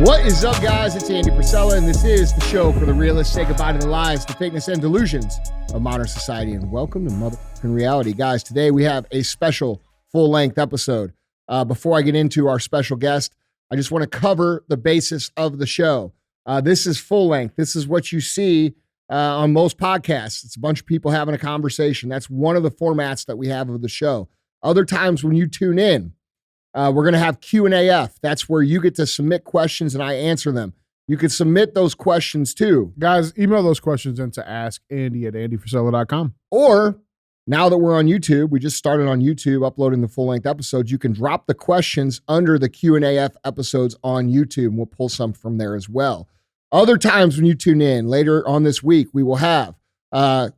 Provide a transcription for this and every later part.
What is up, guys? It's Andy Frisella, and this is the show for the realists. Say goodbye to the lies, the fakeness, and delusions of modern society, and welcome to motherfucking reality. Guys, today we have a special full-length episode. Before I get into our special guest, I just want to cover the basis of the show. This is full-length. This is what you see on most podcasts. It's a bunch of people having a conversation. That's one of the formats that we have of the show. Other times when you tune in, we're going to have Q&AF. That's where you get to submit questions and I answer them. You can submit those questions too. Guys, email those questions into askandy@andyfrisella.com. Or now that we're on YouTube, we just started on YouTube uploading the full-length episodes. You can drop the questions under the Q&AF episodes on YouTube, and we'll pull some from there as well. Other times when you tune in, later on this week, we will have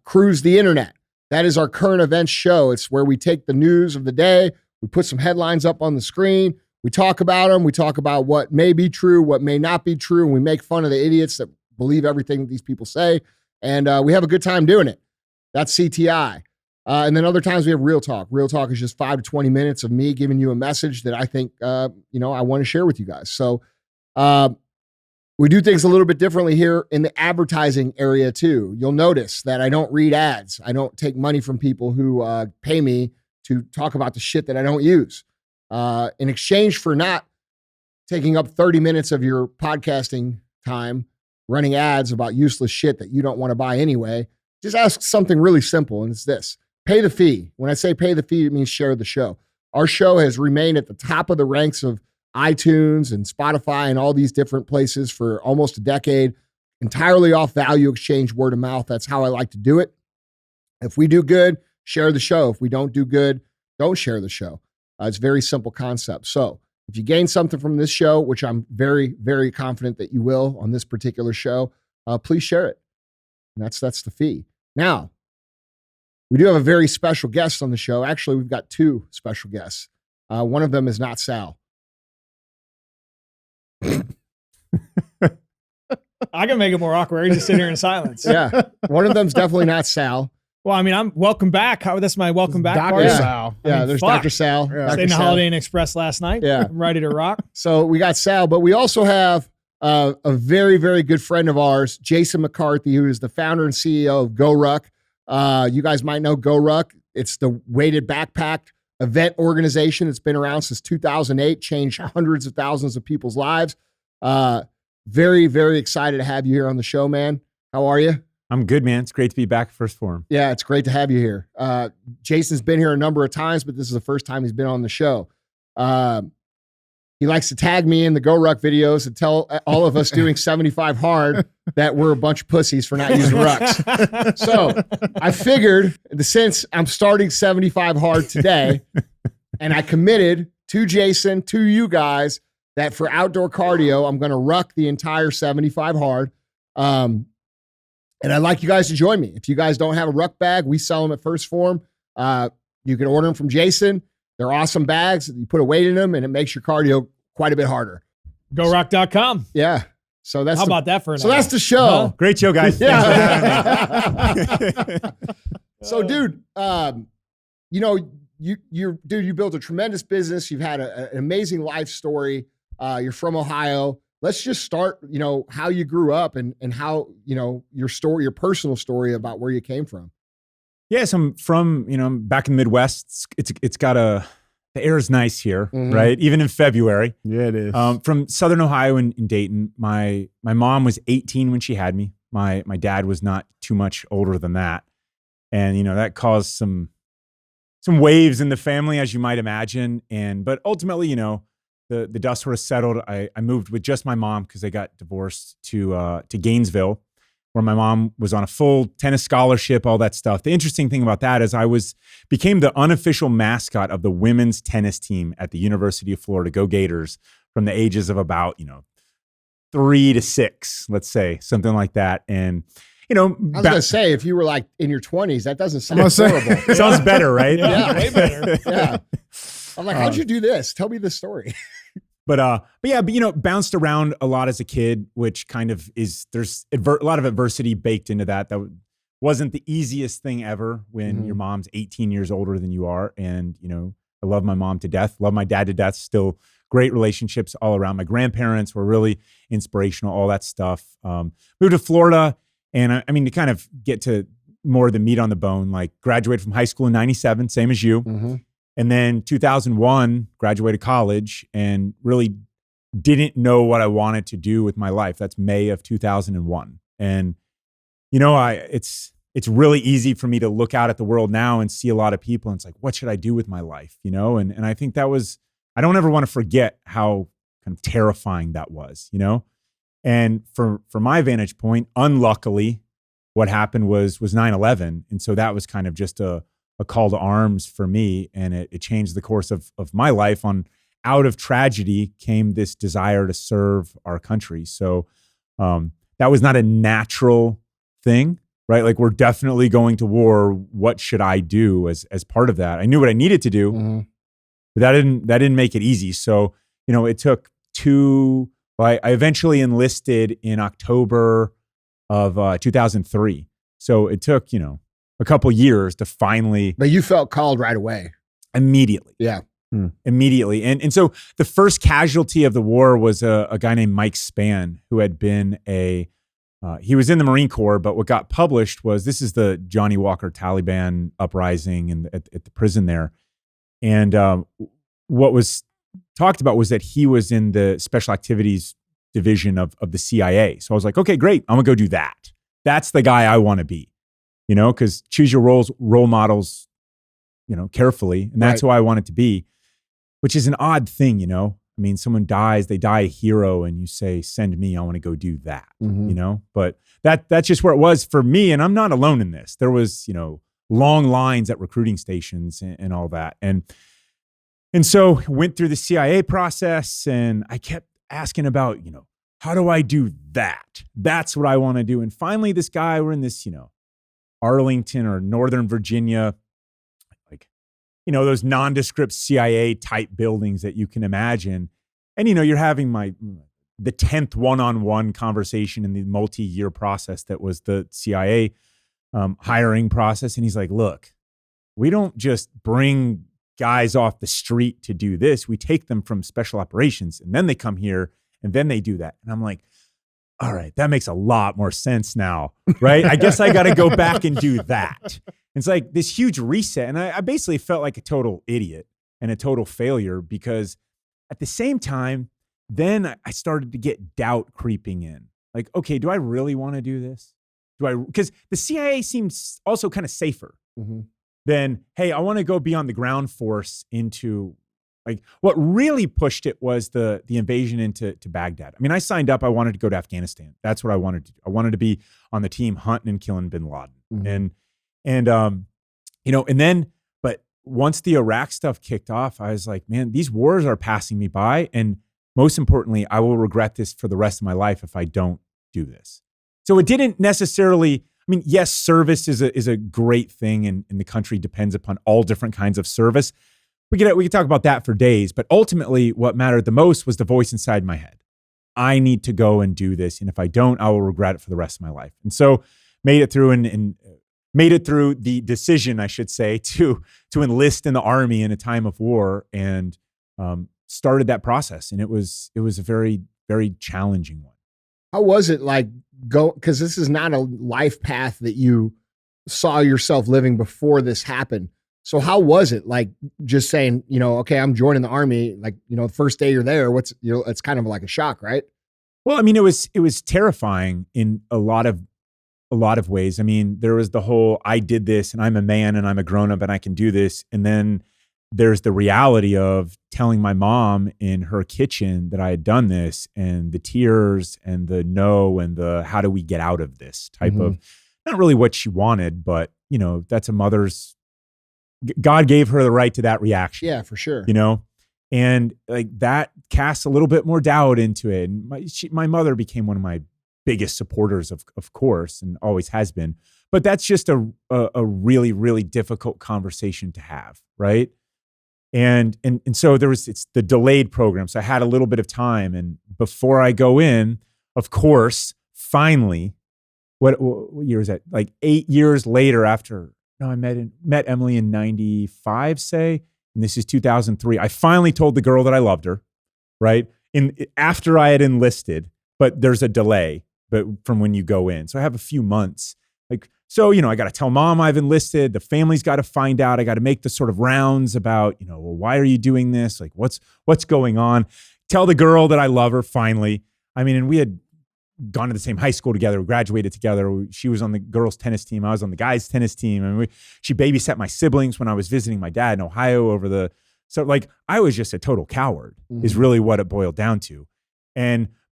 Cruise the Internet. That is our current events show. It's where we take the news of the day, we put some headlines up on the screen, we talk about them, we talk about what may be true, what may not be true, and we make fun of the idiots that believe everything that these people say, and we have a good time doing it. That's CTI. And then other times we have Real Talk. Real Talk is just 5 to 20 minutes of me giving you a message that I think, I want to share with you guys. So we do things a little bit differently here in the advertising area too. You'll notice that I don't read ads. I don't take money from people who pay me to talk about the shit that I don't use. In exchange for not taking up 30 minutes of your podcasting time running ads about useless shit that you don't want to buy anyway, just ask something really simple, and it's this. Pay the fee. When I say pay the fee, it means share the show. Our show has remained at the top of the ranks of iTunes and Spotify and all these different places for almost a decade, entirely off value exchange, word of mouth. That's how I like to do it. If we do good, share the show. If we don't do good, don't share the show. It's a very simple concept. So if you gain something from this show, which I'm very, very confident that you will on this particular show, please share it. And that's the fee. Now, we do have a very special guest on the show. Actually, we've got two special guests. One of them is not Sal. I can make it more awkward. I can just sit here in silence. Yeah. One of them's definitely not Sal. Well, I mean, I'm welcome back. That's my welcome back Dr. party. Sal. Yeah, there's fuck. Dr. Sal. Yeah. Dr. Stayed in the Sal. Holiday Inn Express last night. Yeah. I'm ready to rock. So we got Sal, but we also have a very, very good friend of ours, Jason McCarthy, who is the founder and CEO of GoRuck. You guys might know GoRuck. It's the weighted backpack event organization. It's been around since 2008, changed hundreds of thousands of people's lives. Very, very excited to have you here on the show, man. How are you? I'm good, man. It's great to be back first forum. Yeah, it's great to have you here. Jason's been here a number of times, but this is the first time he's been on the show. He likes to tag me in the GoRuck videos and tell all of us doing 75 hard that we're a bunch of pussies for not using rucks. So I figured, since I'm starting 75 hard today, and I committed to Jason, to you guys, that for outdoor cardio, I'm going to ruck the entire 75 hard. And I'd like you guys to join me. If you guys don't have a ruck bag, we sell them at First Form. You can order them from Jason. They're awesome bags. You put a weight in them, and it makes your cardio quite a bit harder. GoRuck.com. Yeah. So that's How about that for an hour? that's the show. Huh? Great show, guys. Yeah. So, dude, you built a tremendous business. You've had an amazing life story. You're from Ohio. Let's just start, how you grew up and how, your story, your personal story about where you came from. Yes, I'm from, I'm back in the Midwest. It's got the air is nice here, right? Even in February. Yeah, it is. From Southern Ohio in Dayton. My mom was 18 when she had me. My dad was not too much older than that. And, that caused some waves in the family, as you might imagine. But ultimately, the dust sort of settled. I moved with just my mom because they got divorced to Gainesville, where my mom was on a full tennis scholarship, all that stuff. The interesting thing about that is I became the unofficial mascot of the women's tennis team at the University of Florida, Go Gators, from the ages of about, 3 to 6, let's say, something like that. And, I was going to say, if you were like in your 20s, that doesn't sound horrible. It sounds better, right? Yeah, way better. Yeah. I'm like, how'd you do this? Tell me the story. But bounced around a lot as a kid, which kind of there's a lot of adversity baked into that. That wasn't the easiest thing ever when your mom's 18 years older than you are. And, I love my mom to death, love my dad to death, still great relationships all around. My grandparents were really inspirational, all that stuff. Moved to Florida, and I mean, to kind of get to more of the meat on the bone, like graduated from high school in 97, same as you. Mm-hmm. And then 2001, graduated college and really didn't know what I wanted to do with my life. That's May of 2001. And, you know, it's really easy for me to look out at the world now and see a lot of people. And it's like, what should I do with my life? You know? And I think that was, I don't ever want to forget how kind of terrifying that was, you know? And from my vantage point, unluckily, what happened was 9/11. And so that was kind of just a call to arms for me. And it changed the course of my life. Out of tragedy came this desire to serve our country. So that was not a natural thing, right? Like, we're definitely going to war. What should I do as part of that? I knew what I needed to do, Mm-hmm. but that didn't make it easy. So, you know, it took I eventually enlisted in October of 2003. So it took, you know, a couple years to finally. But you felt called right away. Immediately. Yeah. Immediately. And so the first casualty of the war was a guy named Mike Spann, who had been he was in the Marine Corps, but what got published was, this is the Johnny Walker Taliban uprising at the prison there. And what was talked about was that he was in the special activities division of the CIA. So I was like, okay, great. I'm gonna go do that. That's the guy I want to be, you know, because choose your role models, you know, carefully. And that's who I want it to be, which is an odd thing, you know. I mean, someone dies, they die a hero, and you say, send me, I want to go do that, Mm-hmm. you know. But that's just where it was for me. And I'm not alone in this. There was, you know, long lines at recruiting stations and all that. And so went through the CIA process, and I kept asking about, you know, how do I do that? That's what I want to do. And finally, this guy, we're in this, you know, Arlington or Northern Virginia, like, you know, those nondescript CIA type buildings that you can imagine. And, you know, you're having the 10th one-on-one conversation in the multi-year process that was the CIA hiring process. And he's like, look, we don't just bring guys off the street to do this. We take them from special operations, and then they come here and then they do that. And I'm like, all right, that makes a lot more sense now, right? I guess I got to go back and do that. It's like this huge reset. And I basically felt like a total idiot and a total failure, because at the same time, then I started to get doubt creeping in. Like, okay, do I really want to do this? Because the CIA seems also kind of safer Mm-hmm. than, hey, I want to go beyond the ground force into, like, what really pushed it was the invasion into Baghdad. I mean, I signed up, I wanted to go to Afghanistan. That's what I wanted to do. I wanted to be on the team hunting and killing bin Laden. Mm-hmm. And you know, and then, but once the Iraq stuff kicked off, I was like, man, these wars are passing me by. And most importantly, I will regret this for the rest of my life if I don't do this. So it didn't necessarily, I mean, yes, service is a great thing, and the country depends upon all different kinds of service. We could talk about that for days, but ultimately what mattered the most was the voice inside my head. I need to go and do this, and if I don't, I will regret it for the rest of my life. And so made it through and made it through the decision, I should say, to enlist in the Army in a time of war, and started that process. And it was a very, very challenging one. How was it like because this is not a life path that you saw yourself living before this happened. So how was it like just saying, you know, okay, I'm joining the Army, like, you know, the first day you're there, it's kind of like a shock, right? Well, I mean, it was terrifying in a lot of ways. I mean, there was the whole, I did this and I'm a man and I'm a grown up and I can do this. And then there's the reality of telling my mom in her kitchen that I had done this, and the tears and the no and the how do we get out of this type of, not really what she wanted, but, you know, that's a mother's, God gave her the right to that reaction. Yeah, for sure. You know, and like that casts a little bit more doubt into it. And my mother became one of my biggest supporters, of course, and always has been. But that's just a really, really difficult conversation to have, right? And so it's the delayed program. So I had a little bit of time, and before I go in, of course, finally, what year is that? Like 8 years later, after I met Emily in 95, say, and this is 2003. I finally told the girl that I loved her. right? After I had enlisted, but there's a delay, but from when you go in. So I have a few months. Like, so, I got to tell mom I've enlisted. The family's got to find out. I got to make the sort of rounds about, well, why are you doing this? Like, what's going on? Tell the girl that I love her finally. I mean, and we had gone to the same high school together, we graduated together. She was on the girls' tennis team. I was on the guys' tennis team. And she babysat my siblings when I was visiting my dad in Ohio so like, I was just a total coward is really what it boiled down to.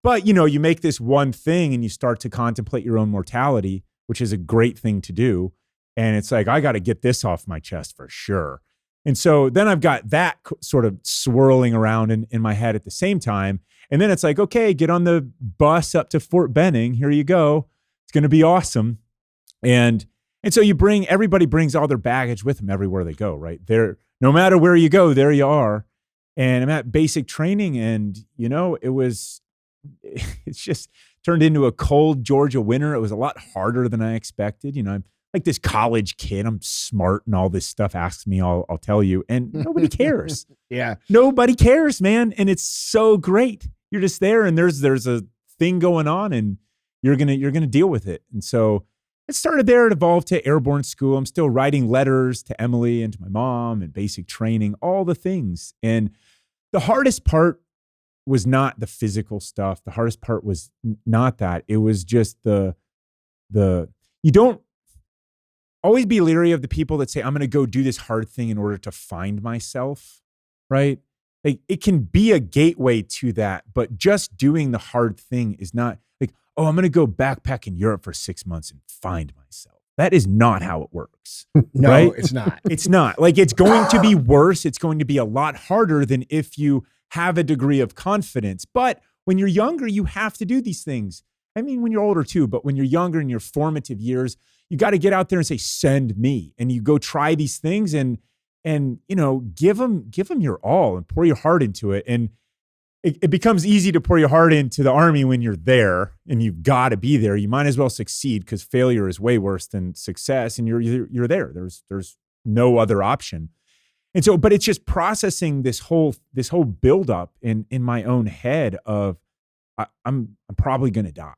But you make this one thing and you start to contemplate your own mortality, which is a great thing to do. And it's like, I got to get this off my chest for sure. And so then I've got that sort of swirling around in my head at the same time. And then it's like, okay, get on the bus up to Fort Benning. Here you go. It's going to be awesome. And so everybody brings all their baggage with them everywhere they go, right? No matter where you go, there you are. And I'm at basic training and, it's just turned into a cold Georgia winter. It was a lot harder than I expected. I'm like this college kid. I'm smart and all this stuff asks me, I'll tell you. And nobody cares. Yeah. Nobody cares, man. And it's so great. You're just there and there's a thing going on and you're going to deal with it. And so it started there. It evolved to airborne school. I'm still writing letters to Emily and to my mom and basic training, all the things. And the hardest part was not the physical stuff. The hardest part was not that. It was just you don't always be leery of the people that say, I'm going to go do this hard thing in order to find myself, right? Like it can be a gateway to that, but just doing the hard thing is not like, oh, I'm going to go backpack in Europe for 6 months and find myself. That is not how it works. No, right? it's not. It's not. Like it's going to be worse. It's going to be a lot harder than if you have a degree of confidence. But when you're younger, you have to do these things. I mean, when you're older too, but when you're younger in your formative years, you got to get out there and say, send me. And you go try these things and give them your all and pour your heart into it. And it becomes easy to pour your heart into the Army when you're there and you've got to be there. You might as well succeed because failure is way worse than success. And you're there. There's no other option. And so, but it's just processing this whole buildup in my own head of I'm probably going to die.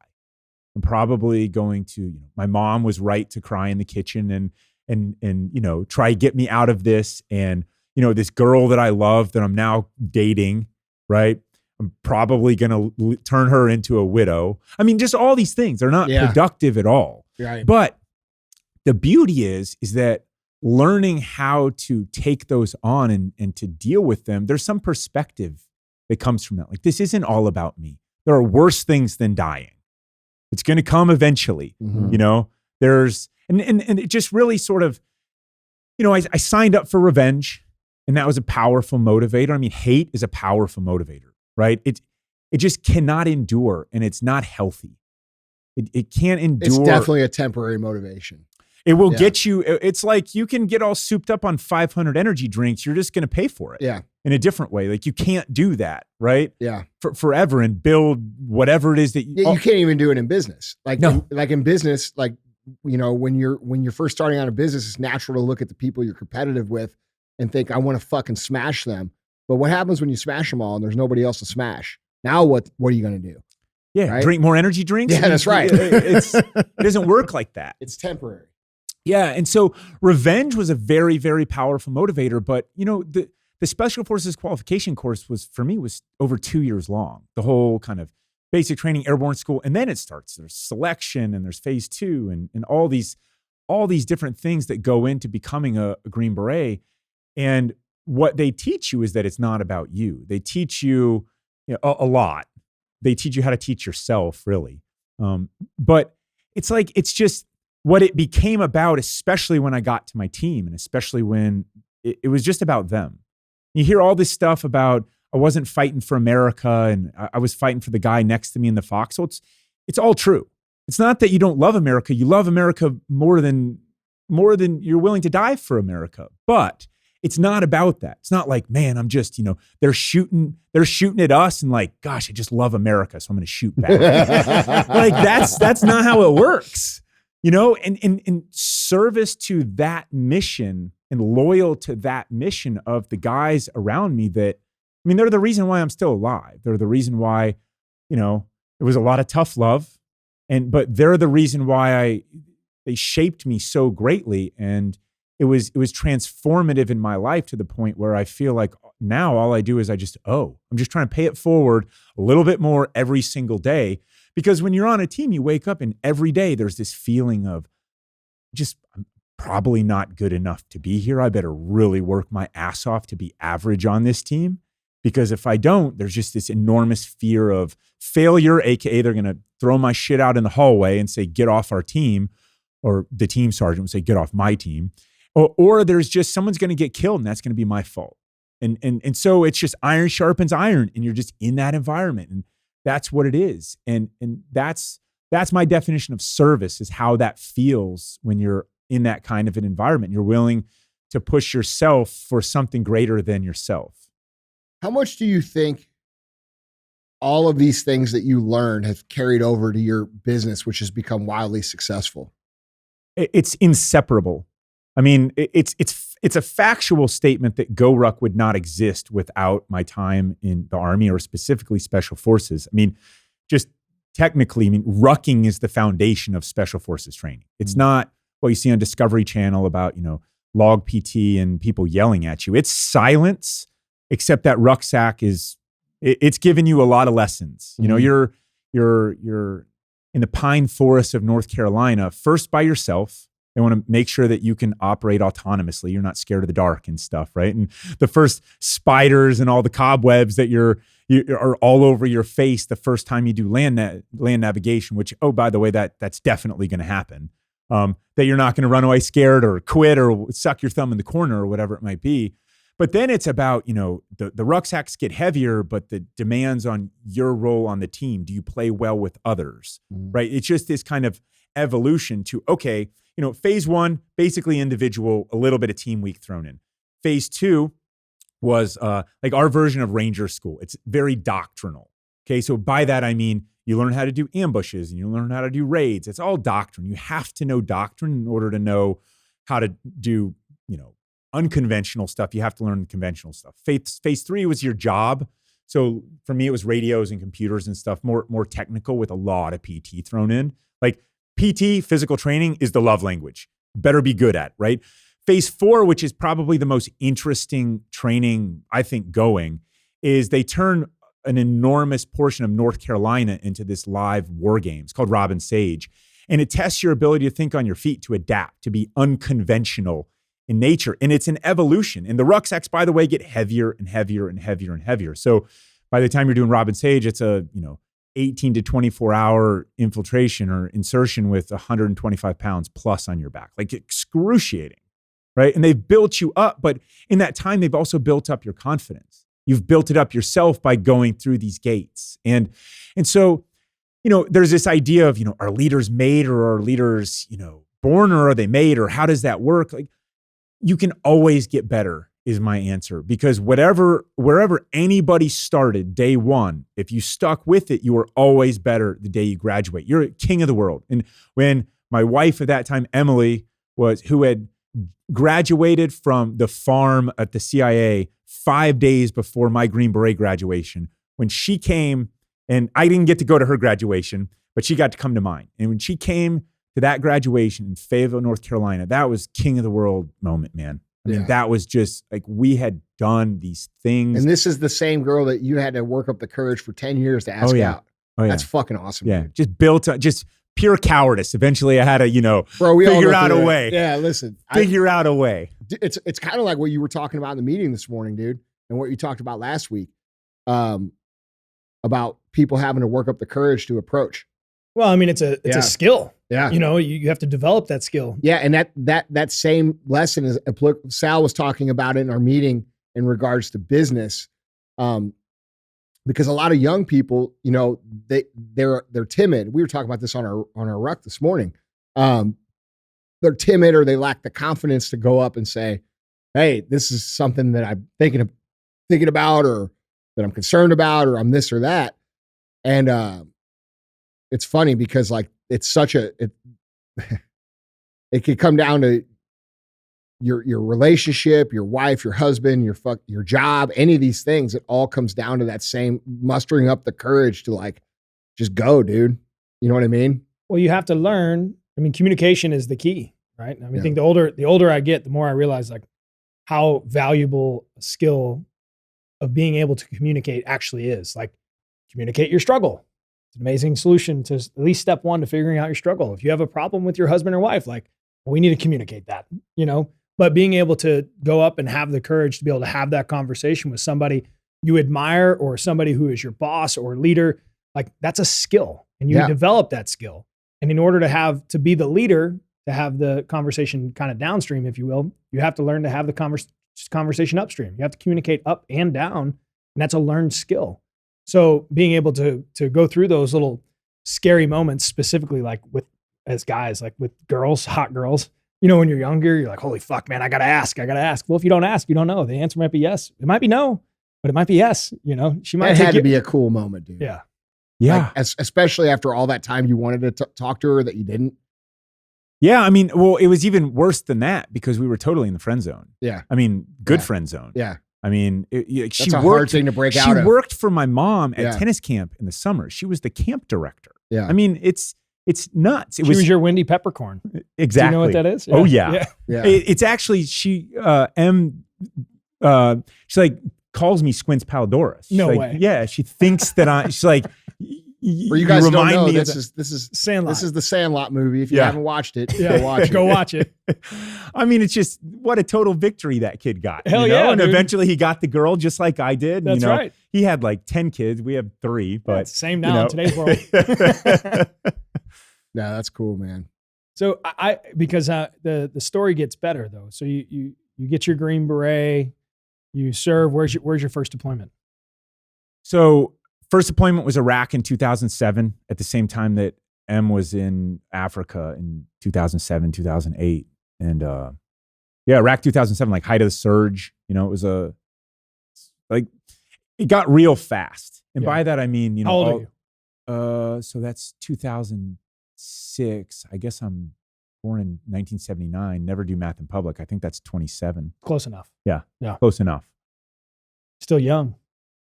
I'm probably going to, my mom was right to cry in the kitchen and try to get me out of this. And, this girl that I love that I'm now dating, right? I'm probably going to turn her into a widow. I mean, just all these things are not productive at all. Right. But the beauty is that learning how to take those on and to deal with them, there's some perspective that comes from that. Like, this isn't all about me. There are worse things than dying. It's going to come eventually, there's, and it just really sort of, I signed up for revenge and that was a powerful motivator. I mean, hate is a powerful motivator, right? It just cannot endure and it's not healthy. It can't endure. It's definitely a temporary motivation. It will get you. It's like you can get all souped up on 500 energy drinks. You're just going to pay for it in a different way. Like you can't do that, right? Yeah. Forever and build whatever it is that you can't even do it in business. Like, in business, like, when you're first starting out a business, it's natural to look at the people you're competitive with and think, I want to fucking smash them. But what happens when you smash them all and there's nobody else to smash? Now what are you going to do? Yeah. Right? Drink more energy drinks. Yeah, that's right. It doesn't work like that. It's temporary. Yeah. And so revenge was a very, very powerful motivator. But, the Special Forces qualification course was over 2 years long. The whole kind of basic training, airborne school. And then it starts. There's selection and there's phase 2 and all these different things that go into becoming a Green Beret. And what they teach you is that it's not about you. They teach you, a lot. They teach you how to teach yourself, really. But it's just what it became about, especially when I got to my team and especially when it was just about them. You hear all this stuff about I wasn't fighting for America and I was fighting for the guy next to me in the foxhole. It's all true. It's not that you don't love America. You love America more than you're willing to die for America. But it's not about that. It's not like, man, I'm just, they're shooting at us and like, gosh, I just love America, so I'm going to shoot back. Like that's not how it works. And service to that mission and loyal to that mission of the guys around me that I mean, they're the reason why I'm still alive. They're the reason why, you know, it was a lot of tough love, but they're the reason why they shaped me so greatly. And it was transformative in my life to the point where I feel like now all I do is I'm just trying to pay it forward a little bit more every single day. Because when you're on a team, you wake up and every day there's this feeling of just, I'm probably not good enough to be here. I better really work my ass off to be average on this team. Because if I don't, there's just this enormous fear of failure, AKA they're going to throw my shit out in the hallway and say, get off our team, or the team sergeant would say, get off my team. Or there's just someone's going to get killed and that's going to be my fault. And so it's just iron sharpens iron and you're just in that environment. And that's what it is. And that's my definition of service, is how that feels when you're in that kind of an environment. You're willing to push yourself for something greater than yourself. How much do you think all of these things that you learned have carried over to your business, which has become wildly successful? It's inseparable. I mean, it's a factual statement that GoRuck would not exist without my time in the Army, or specifically Special Forces. I mean, just technically, rucking is the foundation of Special Forces training. It's not what you see on Discovery Channel about, log PT and people yelling at you. It's silence, except that rucksack it's given you a lot of lessons. You're in the pine forests of North Carolina, first by yourself. They want to make sure that you can operate autonomously. You're not scared of the dark and stuff, right? And the first spiders and all the cobwebs that you are all over your face the first time you do land navigation, which, oh, by the way, that's definitely going to happen. That you're not going to run away scared or quit or suck your thumb in the corner or whatever it might be. But then it's about, the rucksacks get heavier, but the demands on your role on the team. Do you play well with others, right? It's just this kind of evolution to, okay, phase one, basically individual, a little bit of team week thrown in. Phase two was like our version of Ranger School. It's very doctrinal. Okay, so by that I mean you learn how to do ambushes and you learn how to do raids. It's all doctrine. You have to know doctrine in order to know how to do, unconventional stuff. You have to learn the conventional stuff. Phase three was your job. So for me, it was radios and computers and stuff, more technical with a lot of PT thrown in. Like PT, physical training, is the love language. Better be good at, right? Phase four, which is probably the most interesting training, I think, going, is they turn an enormous portion of North Carolina into this live war game. It's called Robin Sage. And it tests your ability to think on your feet, to adapt, to be unconventional in nature. And it's an evolution. And the rucksacks, by the way, get heavier and heavier and heavier and heavier. So by the time you're doing Robin Sage, it's a, 18 to 24 hour infiltration or insertion with 125 pounds plus on your back, like excruciating, right? And they've built you up, but in that time, they've also built up your confidence. You've built it up yourself by going through these gates. And so, there's this idea of, are leaders made, or are leaders, born, or are they made, or how does that work? Like, you can always get better is my answer, because wherever anybody started day one, if you stuck with it, you were always better the day you graduate. You're a king of the world. And when my wife at that time, Emily, who had graduated from the farm at the CIA 5 days before my Green Beret graduation, when she came, and I didn't get to go to her graduation, but she got to come to mine. And when she came to that graduation in Fayetteville, North Carolina, that was king of the world moment, man. I mean, that was just like, we had done these things. And this is the same girl that you had to work up the courage for 10 years to ask out. Oh, yeah. That's fucking awesome. Yeah. Dude. Just built up, just pure cowardice. Eventually I had to, Bro, figure out a way. Yeah, listen. Figure out a way. It's kind of like what you were talking about in the meeting this morning, dude, and what you talked about last week, about people having to work up the courage to approach. Well, I mean, it's a skill. Yeah. You have to develop that skill. Yeah. And that same lesson is applicable. Sal was talking about it in our meeting in regards to business. Because a lot of young people, they're timid. We were talking about this on our ruck this morning. They're timid, or they lack the confidence to go up and say, hey, this is something that I'm thinking about, or that I'm concerned about, or I'm this or that. And, it's funny because like, it's such it could come down to your relationship, your wife, your husband, your job, any of these things, it all comes down to that same mustering up the courage to like, just go, dude. You know what I mean? Well, you have to learn. I mean, communication is the key, right? I mean, Yeah. I think the older I get, the more I realize like how valuable a skill of being able to communicate actually is. Like, communicate your struggle. It's an amazing solution to at least step one to figuring out your struggle. If you have a problem with your husband or wife, like, well, we need to communicate that, you know? But being able to go up and have the courage to be able to have that conversation with somebody you admire or somebody who is your boss or leader, like that's a skill, and you develop that skill. And in order to be the leader, to have the conversation kind of downstream, if you will, you have to learn to have the conversation upstream. You have to communicate up and down, and that's a learned skill. So being able to go through those little scary moments, specifically like as guys, like with girls, hot girls, you know, when you're younger, you're like, holy fuck, man, I gotta ask. Well, if you don't ask, you don't know. The answer might be yes. It might be no, but it might be yes. You know, she might. It had to be a cool moment, dude. Yeah. Yeah. Like, especially after all that time you wanted to talk to her that you didn't. Yeah. I mean, well, it was even worse than that because we were totally in the friend zone. Yeah. I mean, good friend zone. Yeah. I mean, That's a hard thing to break out of. She worked for my mom at tennis camp in the summer. She was the camp director. Yeah. I mean, it's nuts. She was your Wendy Peppercorn. Exactly. Do you know what that is? Yeah. Oh yeah. Yeah. It's actually she she like calls me Squints Paldoris. No like, way. Yeah, she thinks that she's like. For you guys don't know, this is Sandlot. This is the Sandlot movie. If you haven't watched it, go watch it. Go watch it. I mean, it's just what a total victory that kid got. Hell you know? yeah, And dude. Eventually he got the girl just like I did. That's you know, right. He had like 10 kids. We have 3, but It's the same now in today's world. Yeah, that's cool, man. So I because the story gets better though. So you get your Green Beret, you serve. Where's your first deployment? So first deployment was Iraq in 2007 at the same time that M was in Africa in 2007, 2008. And Iraq 2007, like height of the surge, you know, it was it got real fast. And by that, I mean, you know, how old are you? So that's 2006. I guess I'm born in 1979. Never do math in public. I think that's 27. Close enough. Yeah. Yeah. Close enough. Still young.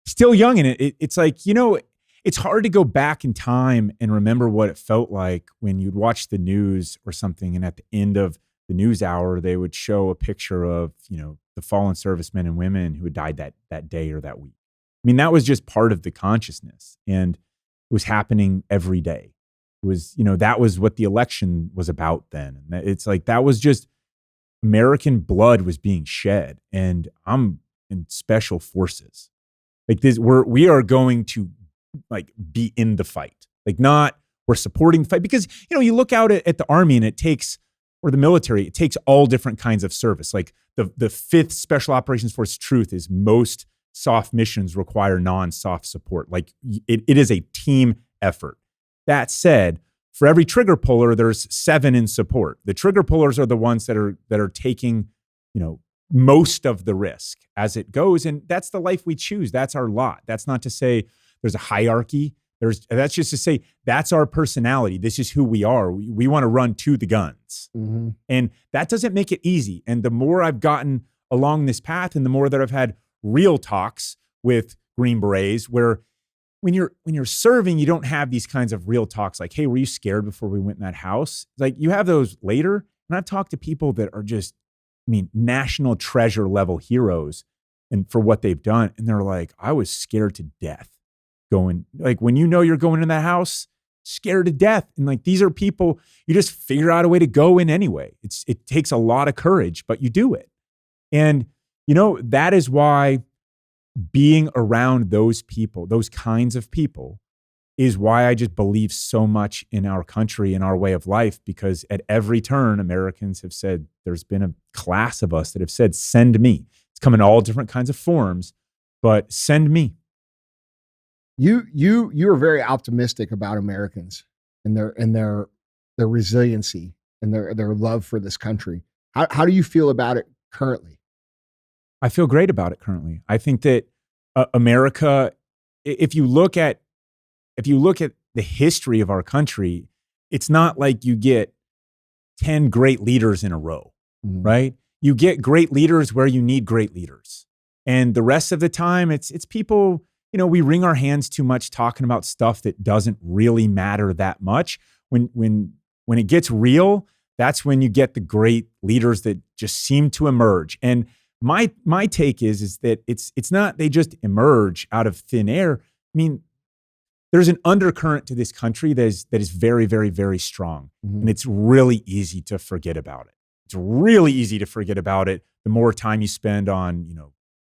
Still young. And it's like, you know, it's hard to go back in time and remember what it felt like when you'd watch the news or something. And at the end of the news hour, they would show a picture of, you know, the fallen servicemen and women who had died that day or that week. I mean, that was just part of the consciousness, and it was happening every day. It was, you know, that was what the election was about then. And it's like, that was just American blood was being shed, and I'm in special forces. Like this, we are going to like be in the fight, like not we're supporting the fight, because, you know, you look out at the Army and it takes, or the military, it takes all different kinds of service. Like the 5th Special Operations Force truth is most soft missions require non-soft support. Like it is a team effort. That said, for every trigger puller, there's 7 in support. The trigger pullers are the ones that are taking, you know, most of the risk as it goes. And that's the life we choose. That's our lot. That's not to say there's a hierarchy. That's just to say that's our personality. This is who we are. We want to run to the guns. Mm-hmm. And that doesn't make it easy. And the more I've gotten along this path, and the more that I've had real talks with Green Berets, where when you're serving, you don't have these kinds of real talks like, hey, were you scared before we went in that house? Like, you have those later. And I've talked to people that are just, I mean, national treasure level heroes and for what they've done. And they're like, I was scared to death going, like, when you know you're going in that house, scared to death. And like, these are people, you just figure out a way to go in anyway. It takes a lot of courage, but you do it. And, you know, that is why being around those people, those kinds of people, is why I just believe so much in our country and our way of life, because at every turn, Americans have said, there's been a class of us that have said, send me. It's come in all different kinds of forms, but send me. You are very optimistic about Americans and their resiliency and their love for this country. How do you feel about it currently? I feel great about it currently. I think that America, if you look at the history of our country, it's not like you get 10 great leaders in a row, Mm-hmm. right? you get great leaders where you need great leaders. And the rest of the time, it's people, we wring our hands too much talking about stuff that doesn't really matter that much. When it gets real, that's when you get the great leaders that just seem to emerge. And my take is that it's not they just emerge out of thin air. I mean, there's an undercurrent to this country that is very, very, very strong. Mhm. And it's really easy to forget about it. It's really easy to forget about it the more time you spend on,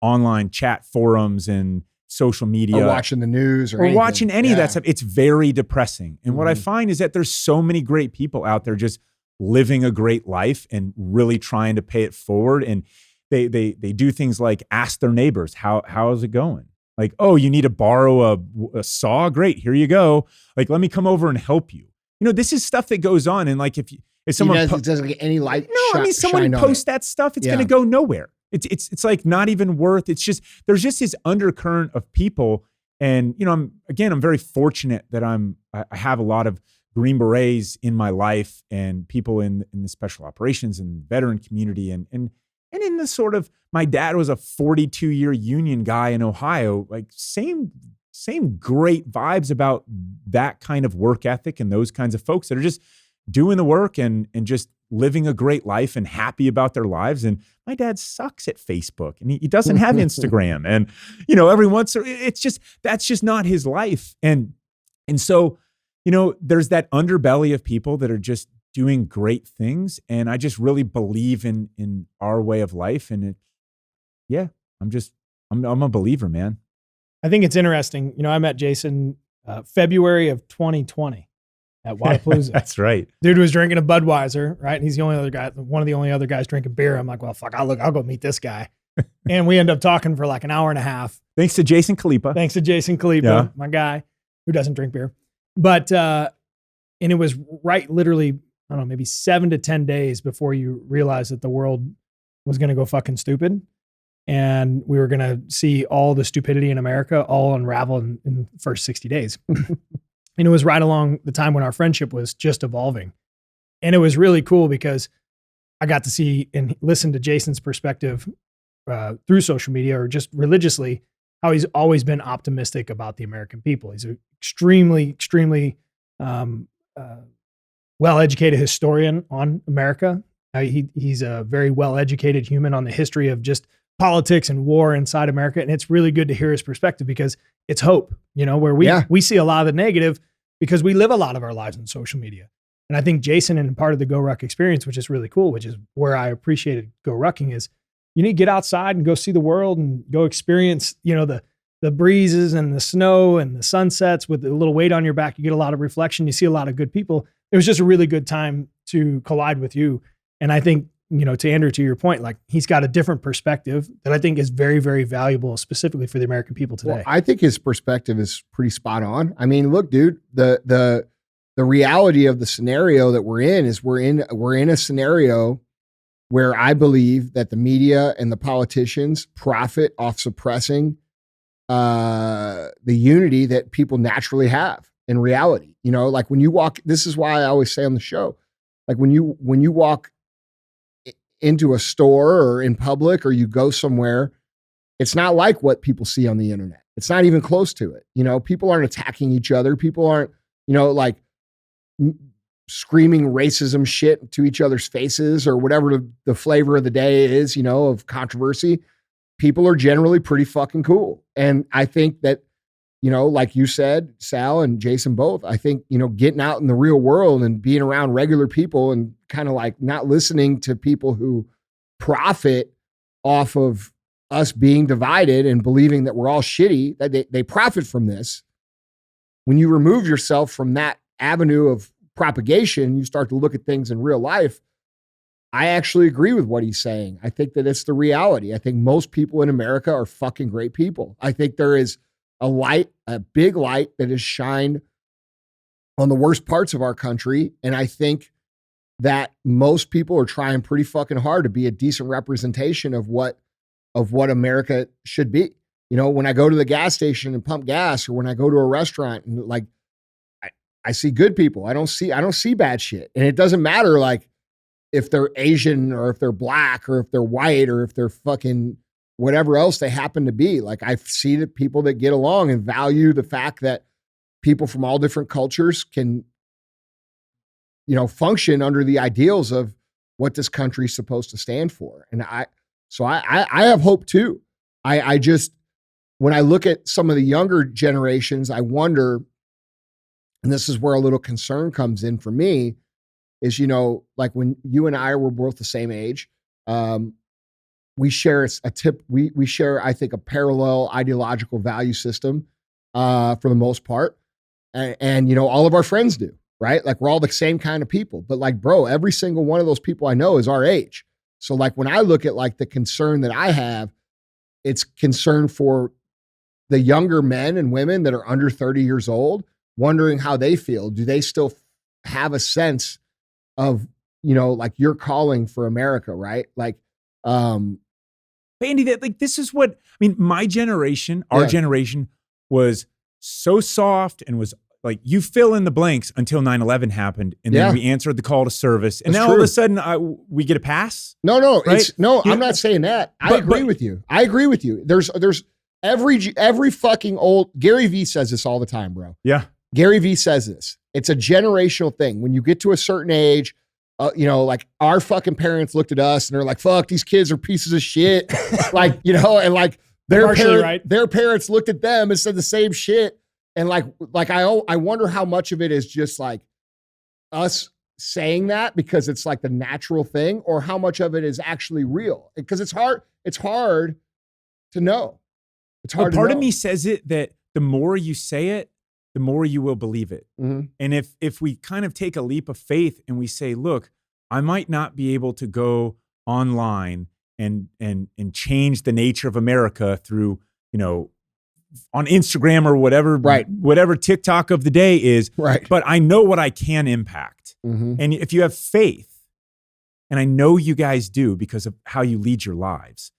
online chat forums and social media. Or watching the news or or anything. watching any of Yeah. that stuff. It's very depressing. And what I Mhm. find is that there's so many great people out there just living a great life and really trying to pay it forward. And they do things like ask their neighbors, how's it going? Like, oh, you need to borrow a saw? Great, here you go. Like, let me come over and help you. This is stuff that goes on. And like, if someone it doesn't get any light. someone shine on posts it. that stuff, it's Yeah. going to go nowhere. It's like not even worth. It's just there's just this undercurrent of people, and I'm very fortunate that I have a lot of Green Berets in my life and people in the special operations and veteran community, and in the sort of my dad was a 42-year Union guy in Ohio, like same great vibes about that kind of work ethic and those kinds of folks that are just doing the work and just living a great life and happy about their lives. And my dad sucks at Facebook and he doesn't have Instagram. And, every once, that's just not his life. And so, there's that underbelly of people that are just doing great things. And I just really believe in our way of life. And I'm a believer, man. I think it's interesting. I met Jason February of 2020 at Wadapalooza. That's right. Dude was drinking a Budweiser, right? And he's the only other guy, one of the only other guys drinking beer. I'm like, well, fuck, I'll go meet this guy. And we end up talking for like an hour and a half. Thanks to Jason Kalipa. Thanks to Jason Kalipa, Yeah. my guy who doesn't drink beer. But, and it was right literally, I don't know, maybe 7 to 10 days before you realized that the world was going to go fucking stupid. And we were going to see all the stupidity in America all unravel in the first 60 days. And it was right along the time when our friendship was just evolving. And it was really cool because I got to see and listen to Jason's perspective through social media or just religiously, how he's always been optimistic about the American people. He's an extremely well-educated historian on America. He's a very well-educated human on the history of just politics and war inside America. And it's really good to hear his perspective because it's hope, where we see a lot of the negative because we live a lot of our lives on social media. And I think Jason, and part of the GoRuck experience, which is really cool, which is where I appreciated GoRucking, is you need to get outside and go see the world and go experience, the breezes and the snow and the sunsets with a little weight on your back. You get a lot of reflection. You see a lot of good people. It was just a really good time to collide with you. And I think, to Andrew, to your point, like he's got a different perspective that I think is very, very valuable, specifically for the American people today. Well, I think his perspective is pretty spot on. I mean, look, dude, the reality of the scenario that we're in is we're in a scenario where I believe that the media and the politicians profit off suppressing the unity that people naturally have in reality. Like when you walk, this is why I always say on the show, like when you walk into a store or in public or you go somewhere, it's not like what people see on the internet. It's not even close to it. People aren't attacking each other. People aren't, like screaming racism shit to each other's faces or whatever the flavor of the day is, of controversy. People are generally pretty fucking cool. And I think that, like you said, Sal and Jason both, I think, getting out in the real world and being around regular people and kind of like not listening to people who profit off of us being divided and believing that we're all shitty, that they profit from this. When you remove yourself from that avenue of propagation, you start to look at things in real life. I actually agree with what he's saying. I think that it's the reality. I think most people in America are fucking great people. I think there is a big light that is shined on the worst parts of our country. And I think that most people are trying pretty fucking hard to be a decent representation of what America should be. When I go to the gas station and pump gas, or when I go to a restaurant and like, I see good people. I don't see bad shit. And it doesn't matter like if they're Asian or if they're black or if they're white or if they're fucking whatever else they happen to be. Like I see that people that get along and value the fact that people from all different cultures can, function under the ideals of what this country is supposed to stand for. And I have hope too. I just, when I look at some of the younger generations, I wonder, and this is where a little concern comes in for me, is, like when you and I were both the same age, we share we share, I think, a parallel ideological value system for the most part. And all of our friends do, right? Like we're all the same kind of people, but like, bro, every single one of those people I know is our age. So like when I look at like the concern that I have, it's concern for the younger men and women that are under 30 years old, wondering how they feel. Do they still have a sense of, like your calling for America, right? Like, Andy, that like, this is what, I mean, my generation, our generation was so soft and was like, you fill in the blanks until 9/11 happened. And then we answered the call to service. And now all of a sudden we get a pass. No, right? I'm not saying that. I agree with you. I agree with you. There's every fucking old, Gary Vee says this all the time, bro. Yeah. Gary Vee says this. It's a generational thing. When you get to a certain age, like our fucking parents looked at us and they're like, fuck, these kids are pieces of shit. Like, and like their parents looked at them and said the same shit. And like I wonder how much of it is just like us saying that because it's like the natural thing, or how much of it is actually real. Because it's hard to know. It's hard to know. Part of me says it that the more you say it, the more you will believe it. Mm-hmm. And if we kind of take a leap of faith and we say, look, I might not be able to go online and change the nature of America through, on Instagram or whatever, whatever TikTok of the day is, but I know what I can impact. Mm-hmm. And if you have faith, and I know you guys do because of how you lead your lives,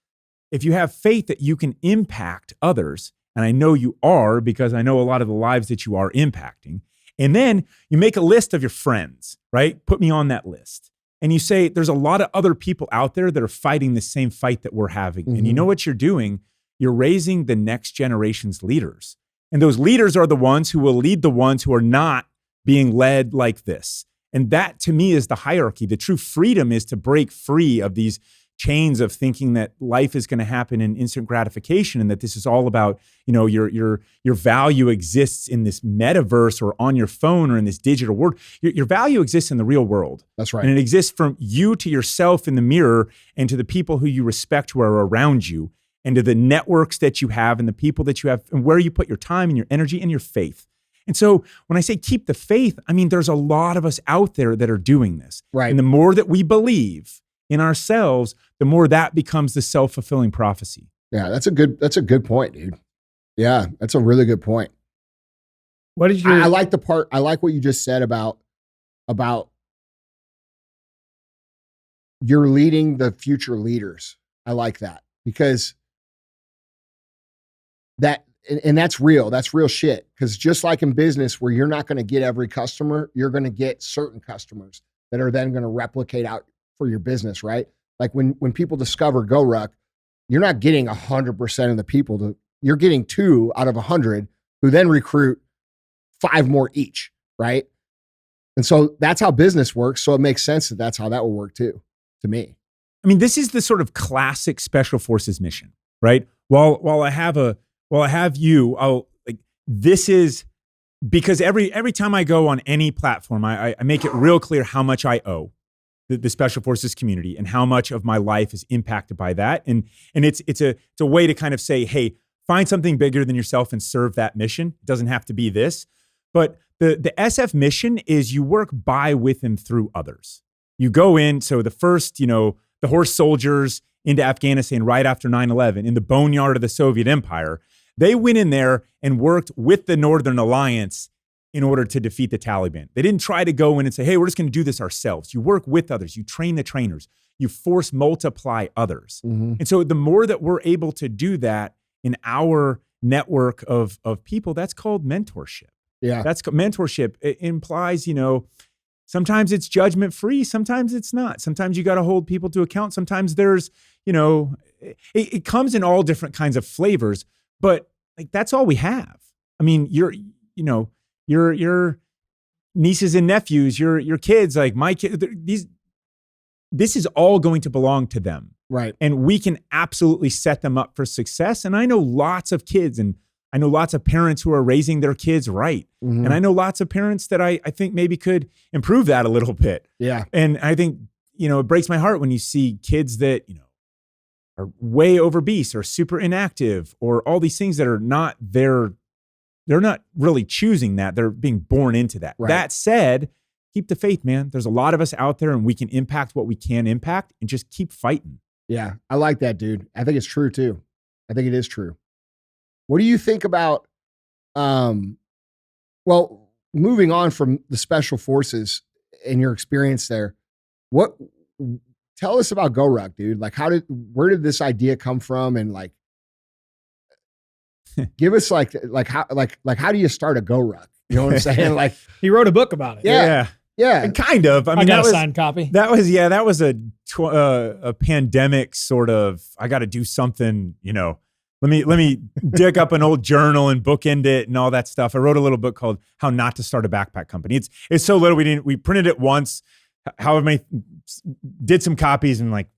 if you have faith that you can impact others, and I know you are because I know a lot of the lives that you are impacting, and then you make a list of your friends, right? Put me on that list. And you say, there's a lot of other people out there that are fighting the same fight that we're having. Mm-hmm. And you know what you're doing? You're raising the next generation's leaders. And those leaders are the ones who will lead the ones who are not being led like this. And that to me is the hierarchy. The true freedom is to break free of these chains of thinking that life is going to happen in instant gratification and that this is all about, your value exists in this metaverse or on your phone or in this digital world. Your value exists in the real world. That's right. And it exists from you to yourself in the mirror and to the people who you respect who are around you and to the networks that you have and the people that you have and where you put your time and your energy and your faith. And so when I say keep the faith, I mean, there's a lot of us out there that are doing this. Right. And the more that we believe in ourselves, the more that becomes the self-fulfilling prophecy. Yeah, that's a good point, dude. Yeah, that's a really good point. What did you? I like the part. I like what you just said about you're leading the future leaders. I like that because that's real. That's real shit. Because just like in business, where you're not going to get every customer, you're going to get certain customers that are then going to replicate out for your business, right? Like when people discover GoRuck, you're not getting 100% of the people. You're getting 2 out of 100 who then recruit 5 more each, right? And so that's how business works. So it makes sense that that's how that will work too, to me. I mean, this is the sort of classic special forces mission, right? While I have you, this is because every time I go on any platform, I make it real clear how much I owe the special forces community and how much of my life is impacted by that. And it's a way to kind of say, hey, find something bigger than yourself and serve that mission. It doesn't have to be this, but the SF mission is you work by, with, and through others. You go in. So the first, the horse soldiers into Afghanistan right after 9/11 in the boneyard of the Soviet Empire, they went in there and worked with the Northern Alliance in order to defeat the Taliban. They didn't try to go in and say, hey, we're just going to do this ourselves. You work with others. You train the trainers. You force multiply others. Mm-hmm. And so the more that we're able to do that in our network of people, that's called mentorship. Yeah. That's mentorship. It implies, sometimes it's judgment free. Sometimes it's not. Sometimes you got to hold people to account. Sometimes there's, it comes in all different kinds of flavors, but like, that's all we have. I mean, your nieces and nephews, your kids, like my kids, this is all going to belong to them. Right. And we can absolutely set them up for success. And I know lots of kids, and I know lots of parents who are raising their kids right. Mhm. And I know lots of parents that I think maybe could improve that a little bit. Yeah. And I think, it breaks my heart when you see kids that, are way obese or super inactive or all these things that are not they're not really choosing that. They're being born into that. Right. That said, keep the faith, man. There's a lot of us out there and we can impact what we can impact and just keep fighting. Yeah. I like that, dude. I think it's true too. I think it is true. What do you think about, well, moving on from the special forces and your experience there, tell us about GoRuck, dude. Like, where did this idea come from? And like, give us how do you start a GoRuck? You know what I'm saying? Like, He wrote a book about it. Yeah. And kind of. I mean, got that a was signed copy. that was a pandemic sort of. I got to do something. Let me dig up an old journal and bookend it and all that stuff. I wrote a little book called "How Not to Start a Backpack Company." It's so little we printed it once. However many, did some copies, and like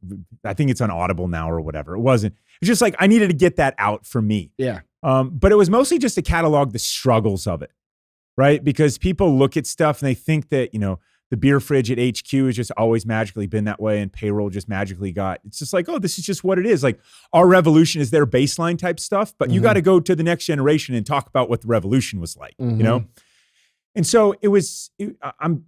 I think it's on Audible now or whatever. It wasn't. It's just like I needed to get that out for me. Yeah. But it was mostly just to catalog the struggles of it, right? Because people look at stuff and they think that, the beer fridge at HQ has just always magically been that way and payroll just magically it's just like, oh, this is just what it is. Like our revolution is their baseline type stuff, but you got to go to the next generation and talk about what the revolution was like, And so I'm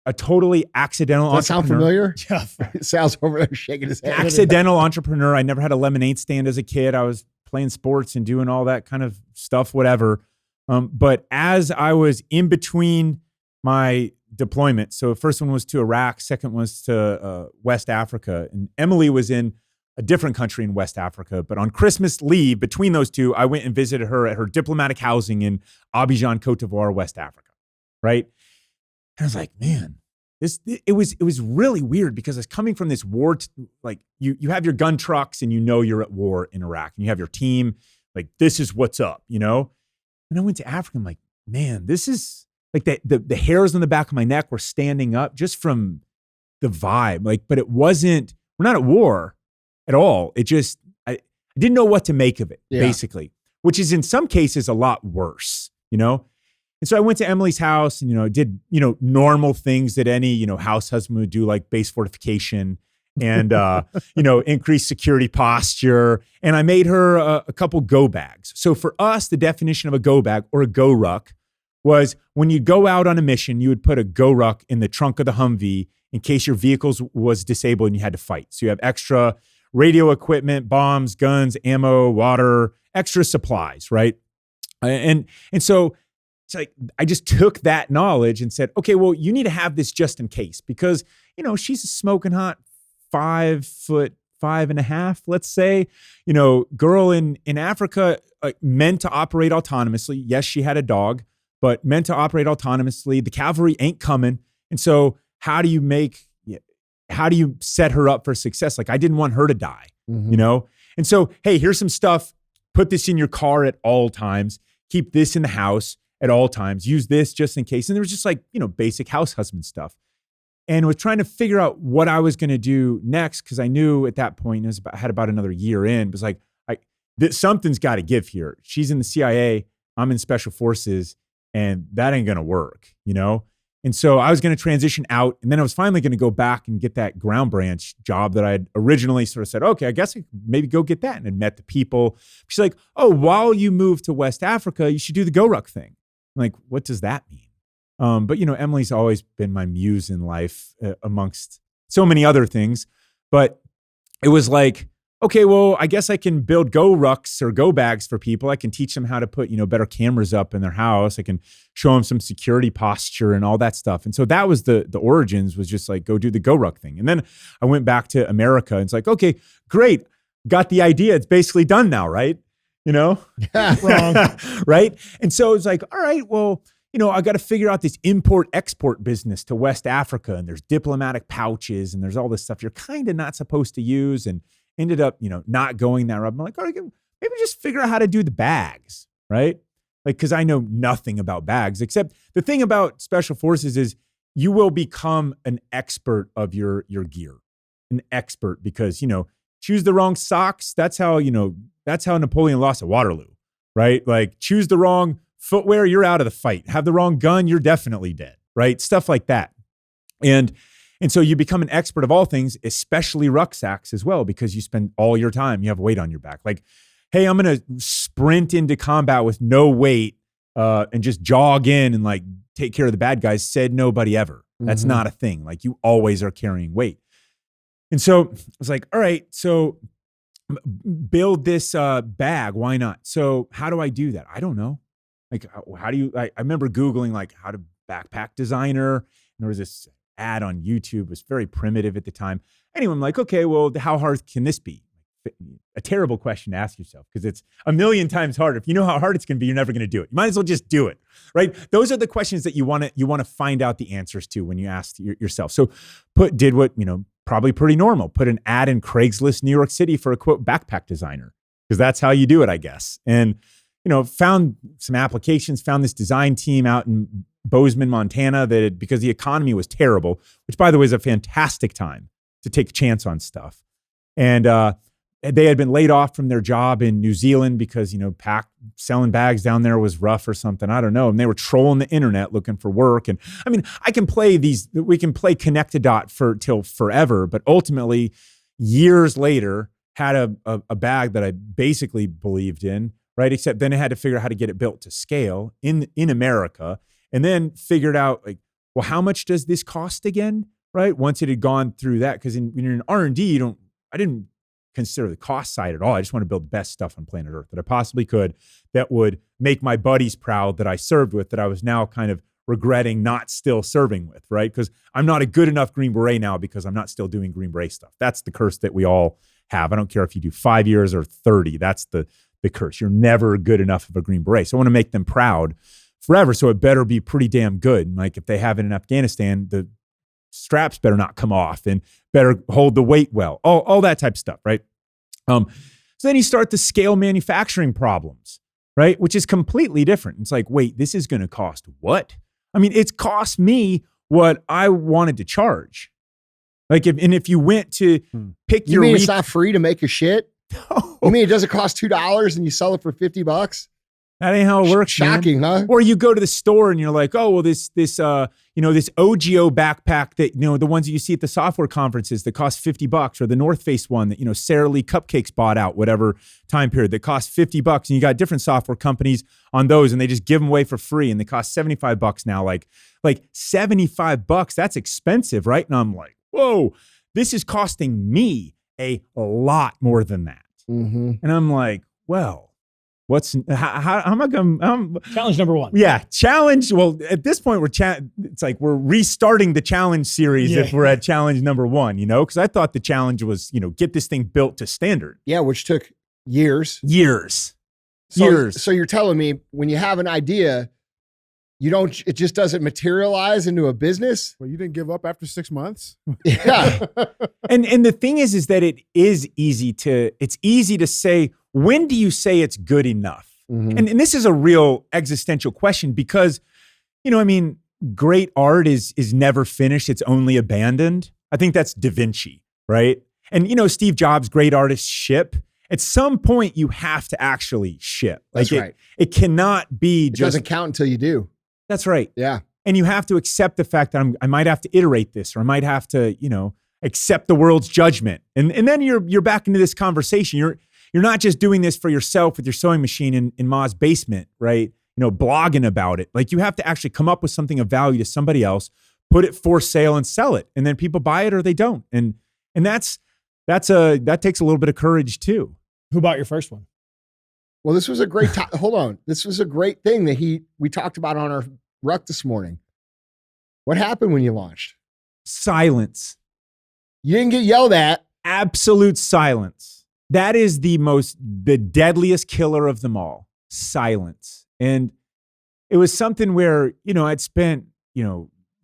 a totally accidental Does that entrepreneur. sound familiar? Sal's over there shaking his head. Accidental entrepreneur. I never had a lemonade stand as a kid. I was playing sports and doing all that kind of stuff, whatever. But as I was in between my deployment, so first one was to Iraq, second was to West Africa, and Emily was in a different country in West Africa. But on Christmas leave between those two, I went and visited her at her diplomatic housing in Abidjan, Cote d'Ivoire, West Africa, right? And I was like, man, it was really weird because it's coming from this war. Like you have your gun trucks and you're at war in Iraq, and you have your team. Like this is what's up, And I went to Africa. I'm like, man, this is like the hairs on the back of my neck were standing up just from the vibe. Like, but we're not at war at all. It just I didn't know what to make of it, basically, which is in some cases a lot worse, And so I went to Emily's house and, did, normal things that any, house husband would do, like base fortification and, increase security posture. And I made her a couple go bags. So for us, the definition of a go bag or a GoRuck was when you go out on a mission, you would put a GoRuck in the trunk of the Humvee in case your vehicle was disabled and you had to fight. So you have extra radio equipment, bombs, guns, ammo, water, extra supplies, right? And so it's like, I just took that knowledge and said, okay, well, you need to have this just in case, because, she's a smoking hot 5'5.5", let's say, girl in Africa, meant to operate autonomously. Yes, she had a dog, but meant to operate autonomously. The cavalry ain't coming. And so how do you set her up for success? Like I didn't want her to die, And so, hey, here's some stuff. Put this in your car at all times. Keep this in the house at all times. Use this just in case. And there was just like, basic house husband stuff. And was trying to figure out what I was going to do next, because I knew at that point, I had about another year in, it was like, something's got to give here. She's in the CIA, I'm in special forces, and that ain't going to work, And so I was going to transition out, and then I was finally going to go back and get that ground branch job that I had originally sort of said, okay, I guess I could maybe go get that, and I'd met the people. She's like, oh, while you move to West Africa, you should do the GoRuck thing. I'm like, what does that mean? But Emily's always been my muse in life amongst so many other things. But it was like, okay, well, I guess I can build GoRucks or Go bags for people. I can teach them how to put, better cameras up in their house. I can show them some security posture and all that stuff. And so that was the origins, was just like, go do the GoRuck thing. And then I went back to America and it's like, okay, great. Got the idea. It's basically done now, right? Yeah. Wrong. Right. And so it's like, all right, well, I got to figure out this import-export business to West Africa, and there's diplomatic pouches, and there's all this stuff you're kind of not supposed to use, and ended up, not going that route. I'm like, all right, maybe just figure out how to do the bags, right? Like, because I know nothing about bags, except the thing about special forces is you will become an expert of your gear, an expert, because, choose the wrong socks. That's how Napoleon lost at Waterloo, right? Like, choose the wrong footwear, you're out of the fight. Have the wrong gun, you're definitely dead, right? Stuff like that. And so you become an expert of all things, especially rucksacks as well, because you spend all your time, you have weight on your back. Like, hey, I'm going to sprint into combat with no weight and just jog in and like take care of the bad guys. Said nobody ever. That's not a thing. Like, you always are carrying weight. And so I was like, all right, so build this bag. Why not? So how do I do that? I don't know. Like, how do you, I remember Googling like how to backpack designer. And there was this ad on YouTube. It was very primitive at the time. Anyway, I'm like, okay, well, how hard can this be? A terrible question to ask yourself, because it's a million times harder. If you know how hard it's going to be, you're never going to do it. You might as well just do it, right? Those are the questions that you want to find out the answers to when you ask yourself. So did what, probably pretty normal. Put an ad in Craigslist, New York City for a quote backpack designer, because that's how you do it, I guess. And, found some applications, found this design team out in Bozeman, Montana, that because the economy was terrible, which by the way is a fantastic time to take a chance on stuff. And, they had been laid off from their job in New Zealand because, selling bags down there was rough or something. I don't know. And they were trolling the internet looking for work. And I mean, we can play connect a dot till forever, but ultimately years later had a bag that I basically believed in, right? Except then I had to figure out how to get it built to scale in America, and then figured out like, well, how much does this cost again? Right. Once it had gone through that, because when you're in R&D, I didn't consider the cost side at all. I just want to build the best stuff on planet Earth that I possibly could, that would make my buddies proud that I served with, that I was now kind of regretting not still serving with, right? Because I'm not a good enough Green Beret now because I'm not still doing Green Beret stuff. That's the curse that we all have. I don't care if you do 5 years or 30. That's the curse. You're never good enough of a Green Beret. So I want to make them proud forever. So it better be pretty damn good. And like if they have it in Afghanistan, the straps better not come off and better hold the weight well, all that type of stuff, right? So then you start to scale manufacturing problems, right? Which is completely different. It's like, wait, this is going to cost what? I mean, it's cost me what I wanted to charge. Like, if you went to pick you mean it's not free to make a shit? No. You mean it doesn't cost $2 and you sell it for $50? That ain't how it works. Shocking, man. huh? Or you go to the store and you're like, oh, well, this OGO backpack that, the ones that you see at the software conferences that cost $50, or the North Face one that, Sara Lee Cupcakes bought out, whatever time period, that cost $50. And you got different software companies on those and they just give them away for free. And they cost $75 now. Like $75, that's expensive, right? And I'm like, whoa, this is costing me a lot more than that. Mm-hmm. And I'm like, well, how am I going to challenge number one? Yeah, challenge. Well, at this point, it's like we're restarting the challenge series if we're at challenge number one, because I thought the challenge was, get this thing built to standard. Yeah, which took years. So you're telling me when you have an idea, it just doesn't materialize into a business? Well, you didn't give up after 6 months? Yeah. and the thing is that it's easy to say, when do you say it's good enough? Mm-hmm. And this is a real existential question because, great art is never finished. It's only abandoned. I think that's Da Vinci, right? And, Steve Jobs, great artists ship. At some point, you have to actually ship. That's right. It cannot be It doesn't count until you do. That's right. Yeah. And you have to accept the fact that I might have to iterate this, or I might have to, accept the world's judgment. And then you're back into this conversation. You're not just doing this for yourself with your sewing machine in Ma's basement, right? Blogging about it. Like, you have to actually come up with something of value to somebody else, put it for sale and sell it. And then people buy it or they don't. And that takes a little bit of courage too. Who bought your first one? Well, this was a great hold on. This was a great thing that we talked about on our ruck this morning. What happened when you launched? Silence. You didn't get yelled at. Absolute silence. That is the deadliest killer of them all. Silence. And it was something where, I'd spent,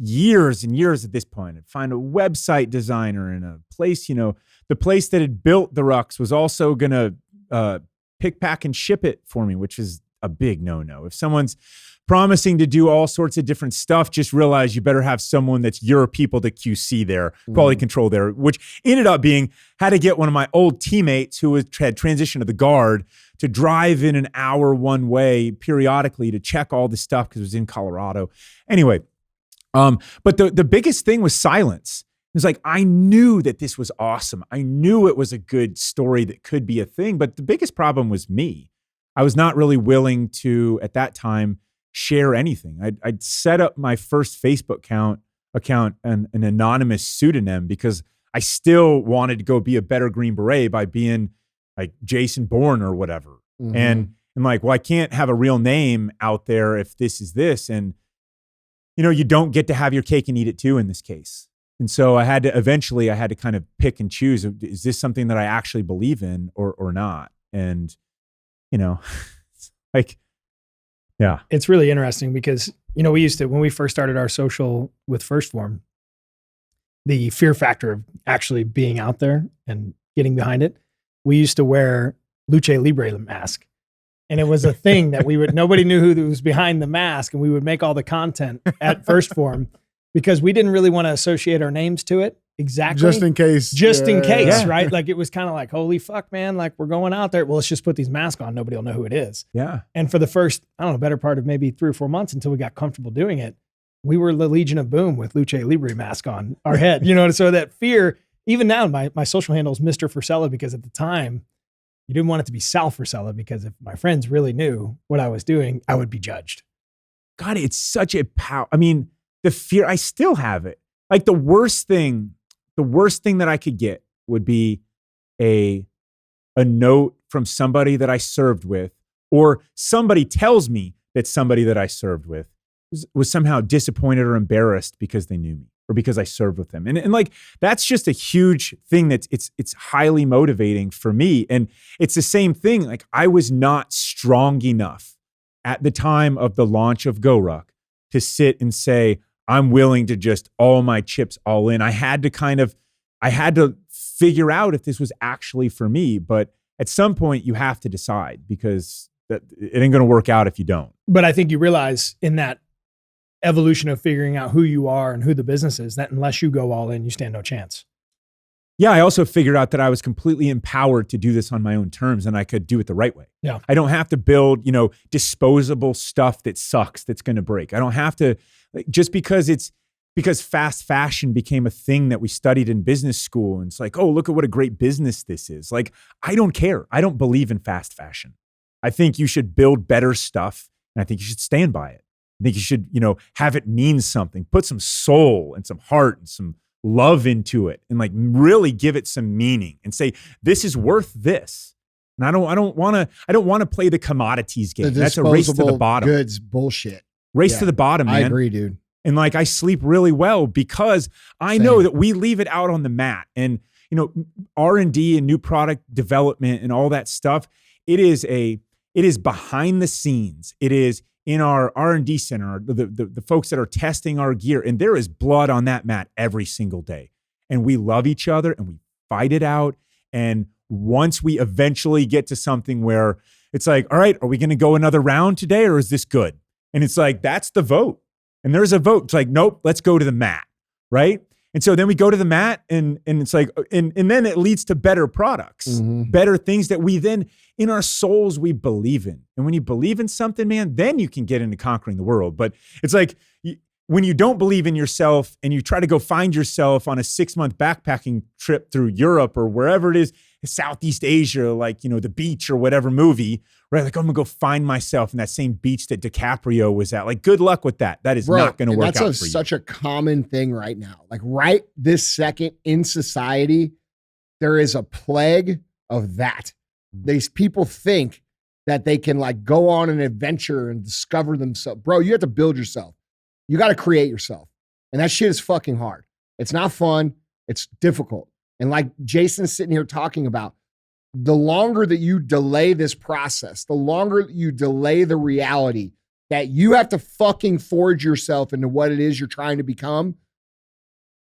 years and years at this point. I'd find a website designer and a place, the place that had built the rucks was also going to pick, pack, and ship it for me, which is a big no-no. If someone's promising to do all sorts of different stuff, just realize you better have someone that's your people to QC there, quality control there, which ended up being, had to get one of my old teammates who had transitioned to the Guard to drive in an hour one way periodically to check all the stuff because it was in Colorado. Anyway, but the biggest thing was silence. It was like, I knew that this was awesome. I knew it was a good story that could be a thing, but the biggest problem was me. I was not really willing to, at that time, share anything. I'd set up my first Facebook account an anonymous pseudonym because I still wanted to go be a better Green Beret by being like Jason Bourne or whatever. Mm-hmm. And like, well, I can't have a real name out there if this is this. And, you don't get to have your cake and eat it too in this case. And so I had to kind of pick and choose. Is this something that I actually believe in or not? And, like, yeah. It's really interesting because, we used to, when we first started our social with First Form, the fear factor of actually being out there and getting behind it, we used to wear Lucha Libre mask. And it was a thing that nobody knew who was behind the mask. And we would make all the content at First Form because we didn't really want to associate our names to it. Exactly. Just in case. Yeah. Right? Like it was kind of like, holy fuck, man. Like we're going out there. Well, let's just put these masks on. Nobody will know who it is. Yeah. And for the first, better part of maybe 3 or 4 months until we got comfortable doing it, we were the Legion of Boom with Lucha Libre mask on our head. So that fear, even now, my social handle is Mr. Frisella because at the time, you didn't want it to be Sal Frisella because if my friends really knew what I was doing, I would be judged. God, it's such a power. I mean, the fear, I still have it. Like the worst thing that I could get would be a note from somebody that I served with, or somebody tells me that somebody that I served with was somehow disappointed or embarrassed because they knew me or because I served with them. And like, that's just a huge thing it's highly motivating for me. And it's the same thing. Like I was not strong enough at the time of the launch of GoRuck to sit and say, I'm willing to just all my chips all in. I had to figure out if this was actually for me. But at some point you have to decide because it ain't going to work out if you don't. But I think you realize in that evolution of figuring out who you are and who the business is, that unless you go all in, you stand no chance. Yeah, I also figured out that I was completely empowered to do this on my own terms and I could do it the right way. Yeah. I don't have to build, disposable stuff that sucks, that's going to break. I don't have to, just because fast fashion became a thing that we studied in business school. And it's like, oh, look at what a great business this is. Like, I don't care. I don't believe in fast fashion. I think you should build better stuff and I think you should stand by it. I think you should, have it mean something, put some soul and some heart and some love into it and like really give it some meaning and say, this is worth this. And I don't want to play the commodities game. That's a race to the bottom. Goods bullshit. Race to the bottom, man. I agree, dude. And like, I sleep really well because I know that we leave it out on the mat and, R&D and new product development and all that stuff. It is behind the scenes. It is in our R&D center, the folks that are testing our gear, and there is blood on that mat every single day. And we love each other and we fight it out. And once we eventually get to something where it's like, all right, are we going to go another round today or is this good? And it's like, that's the vote. And there's a vote. It's like, nope, let's go to the mat, right? And so then we go to the mat and it's like, and then it leads to better products, better things that we then, in our souls, we believe in. And when you believe in something, man, then you can get into conquering the world. But it's like, when you don't believe in yourself and you try to go find yourself on a 6-month backpacking trip through Europe or wherever it is, Southeast Asia, like, the beach or whatever movie, right? Like, I'm gonna go find myself in that same beach that DiCaprio was at. Like, good luck with that. That is not gonna work out for you. That's such a common thing right now. Like right this second in society, there is a plague of that. These people think that they can like go on an adventure and discover themselves. Bro, you have to build yourself. You got to create yourself. And that shit is fucking hard. It's not fun. It's difficult. And like Jason's sitting here talking about, the longer that you delay this process, the longer you delay the reality that you have to fucking forge yourself into what it is you're trying to become,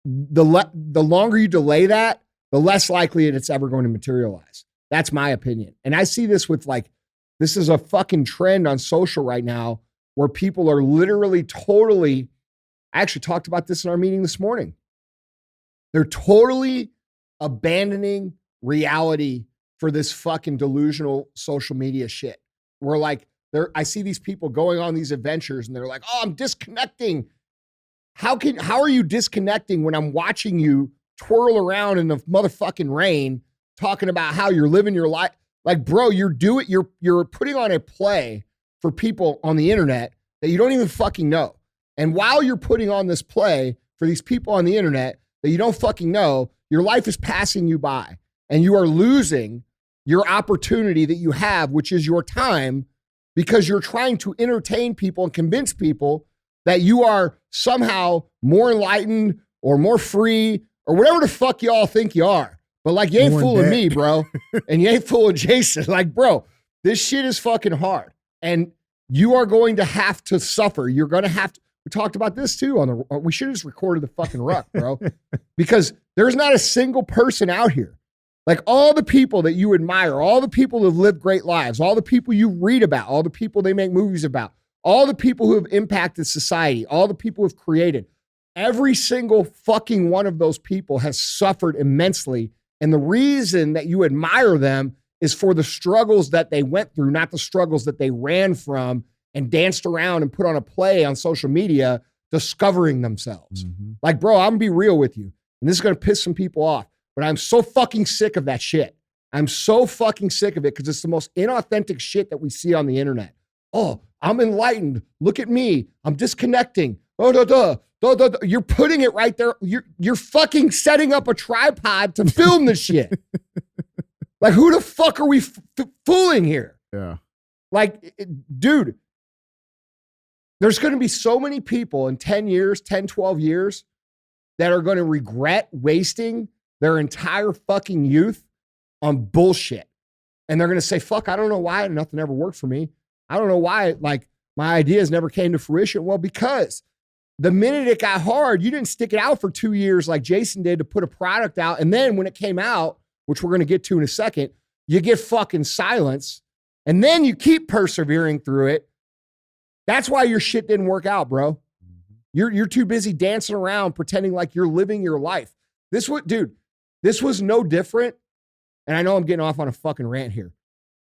the longer you delay that, the less likely it's ever going to materialize. That's my opinion. And I see this with this is a fucking trend on social right now where people are literally totally, I actually talked about this in our meeting this morning. They're totally abandoning reality for this fucking delusional social media shit. We're I see these people going on these adventures and they're like, oh, I'm disconnecting. How are you disconnecting when I'm watching you twirl around in the motherfucking rain talking about how you're living your life? Like, bro, you're putting on a play for people on the internet that you don't even fucking know. And while you're putting on this play for these people on the internet that you don't fucking know, your life is passing you by and you are losing your opportunity that you have, which is your time, because you're trying to entertain people and convince people that you are somehow more enlightened or more free or whatever the fuck y'all think you are. But you ain't fooling me, bro. And you ain't fooling Jason. Bro, this shit is fucking hard. And you are going to have to suffer. You're going to have to. We talked about this too we should have just recorded the fucking ruck, bro. Because there's not a single person out here. All the people that you admire, all the people who have lived great lives, all the people you read about, all the people they make movies about, all the people who have impacted society, all the people who have created, every single fucking one of those people has suffered immensely. And the reason that you admire them is for the struggles that they went through, not the struggles that they ran from and danced around and put on a play on social media, discovering themselves. Mm-hmm. Bro, I'm gonna be real with you. And this is gonna piss some people off, but I'm so fucking sick of that shit. I'm so fucking sick of it because it's the most inauthentic shit that we see on the internet. Oh, I'm enlightened. Look at me. I'm disconnecting. You're putting it right there. You're fucking setting up a tripod to film the shit. Who the fuck are we fooling here? Yeah. Dude, there's going to be so many people in 10 years, 10, 12 years that are going to regret wasting their entire fucking youth on bullshit. And they're going to say, fuck, I don't know why nothing ever worked for me. I don't know why, my ideas never came to fruition. Well, because the minute it got hard, you didn't stick it out for 2 years like Jason did to put a product out. And then when it came out, which we're going to get to in a second, you get fucking silence. And then you keep persevering through it. That's why your shit didn't work out, bro. You're too busy dancing around pretending like you're living your life. This was no different. And I know I'm getting off on a fucking rant here,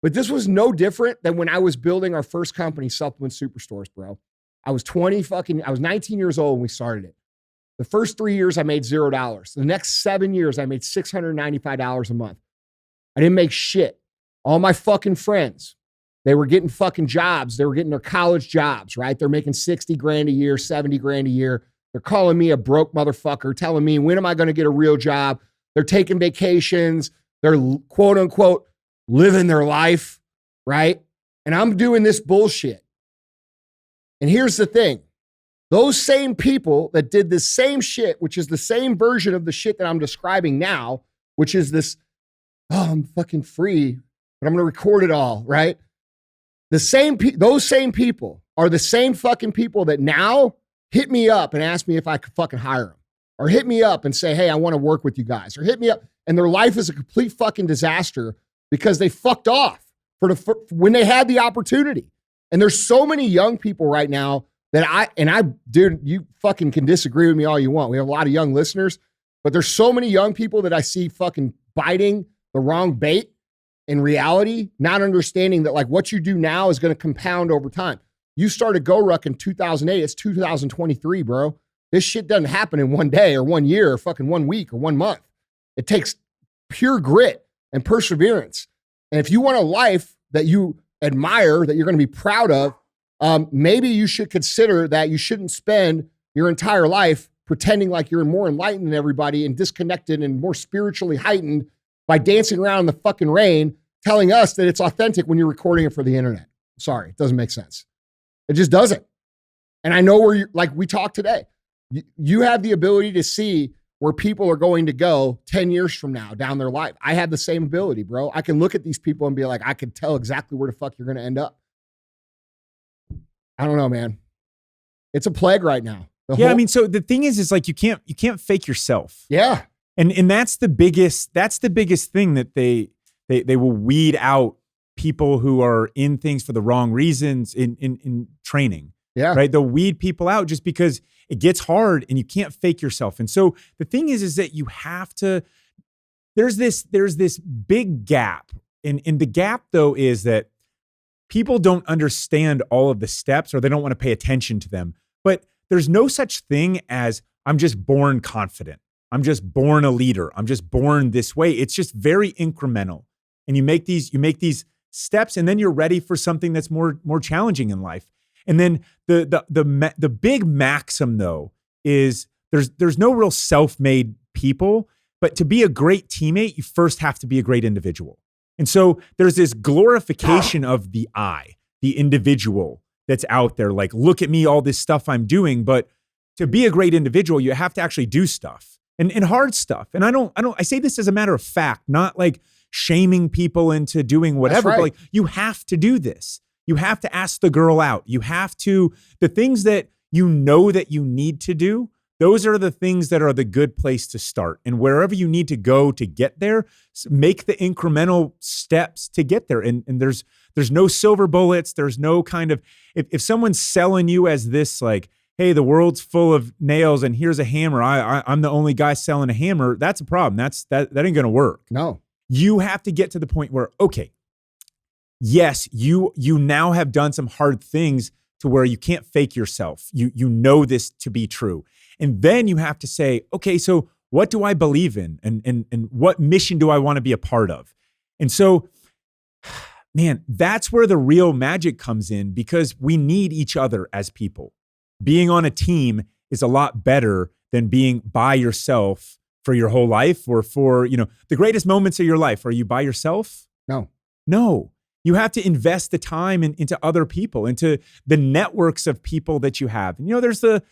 but this was no different than when I was building our first company, Supplement Superstores, bro. I was 19 years old when we started it. The first 3 years I made $0. The next 7 years I made $695 a month. I didn't make shit. All my fucking friends, they were getting fucking jobs. They were getting their college jobs, right? They're making 60 grand a year, 70 grand a year. They're calling me a broke motherfucker, telling me, when am I going to get a real job? They're taking vacations. They're quote unquote living their life, right? And I'm doing this bullshit. And here's the thing. Those same people that did this same shit, which is the same version of the shit that I'm describing now, which is this, oh, I'm fucking free, but I'm going to record it all, right? Those same people are the same fucking people that now hit me up and ask me if I could fucking hire them, or hit me up and say, hey, I want to work with you guys, or hit me up. And their life is a complete fucking disaster because they fucked off when they had the opportunity. And there's so many young people right now that dude, you fucking can disagree with me all you want. We have a lot of young listeners, but there's so many young people that I see fucking biting the wrong bait in reality, not understanding that what you do now is going to compound over time. You started GoRuck in 2008. It's 2023, bro. This shit doesn't happen in one day or 1 year or fucking 1 week or 1 month. It takes pure grit and perseverance. And if you want a life that you admire, that you're going to be proud of, maybe you should consider that you shouldn't spend your entire life pretending like you're more enlightened than everybody and disconnected and more spiritually heightened by dancing around in the fucking rain, telling us that it's authentic when you're recording it for the internet. Sorry, it doesn't make sense. It just doesn't. And I know where you're, we talked today, you have the ability to see where people are going to go 10 years from now down their life. I have the same ability, bro. I can look at these people and be like, I can tell exactly where the fuck you're going to end up. I don't know, man. It's a plague right now. I mean, so the thing is like you can't fake yourself. Yeah. And that's the biggest thing that they will weed out people who are in things for the wrong reasons in training. Yeah. Right. They'll weed people out just because it gets hard and you can't fake yourself. And so the thing is that you have to, there's this big gap. And the gap though is that people don't understand all of the steps or they don't want to pay attention to them. But there's no such thing as I'm just born confident. I'm just born a leader. I'm just born this way. It's just very incremental. And you make these steps and then you're ready for something that's more challenging in life. And then the big maxim though is there's no real self-made people, but to be a great teammate, you first have to be a great individual. And so there's this glorification of the I, the individual that's out there. Like, look at me, all this stuff I'm doing. But to be a great individual, you have to actually do stuff and hard stuff. And I say this as a matter of fact, not like shaming people into doing whatever, right. But like you have to do this. You have to ask the girl out. You have to, the things that you know that you need to do, those are the things that are the good place to start. And wherever you need to go to get there, make the incremental steps to get there. And there's no silver bullets. There's no kind of, if someone's selling you as this like, hey, the world's full of nails and here's a hammer. I'm the only guy selling a hammer. That's a problem. That ain't going to work. No. You have to get to the point where, okay, yes, you now have done some hard things to where you can't fake yourself. You know this to be true. And then you have to say, okay, so what do I believe in? And what mission do I want to be a part of? And so, man, that's where the real magic comes in because we need each other as people. Being on a team is a lot better than being by yourself for your whole life or for, the greatest moments of your life. Are you by yourself? No. You have to invest the time into other people, into the networks of people that you have. And, there's the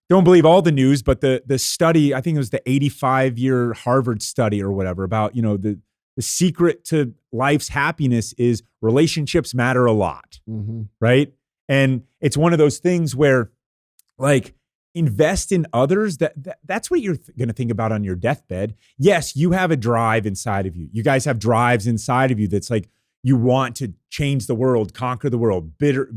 don't believe all the news, but the study, I think it was the 85-year Harvard study or whatever about, the secret to life's happiness is relationships matter a lot, right? And it's one of those things where like invest in others. That's what you're going to think about on your deathbed. Yes, you have a drive inside of you. You guys have drives inside of you that's like you want to change the world, conquer the world, bigger,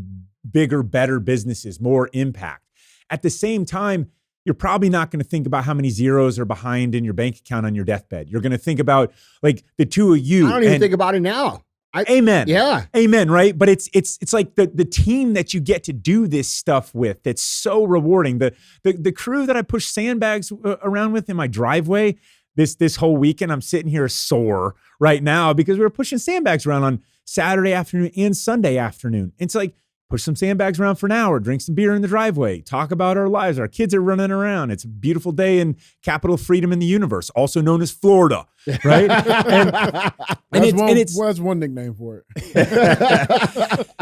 better businesses, more impact. At the same time, you're probably not going to think about how many zeros are behind in your bank account on your deathbed. You're going to think about like the two of you. I don't even think about it now. Amen. Yeah. Amen. Right. But it's like the team that you get to do this stuff with. That's so rewarding. The crew that I push sandbags around with in my driveway this whole weekend, I'm sitting here sore right now because we were pushing sandbags around on Saturday afternoon and Sunday afternoon. It's like, push some sandbags around for an hour, drink some beer in the driveway, talk about our lives. Our kids are running around. It's a beautiful day in capital freedom in the universe, also known as Florida, right? That's one nickname for it.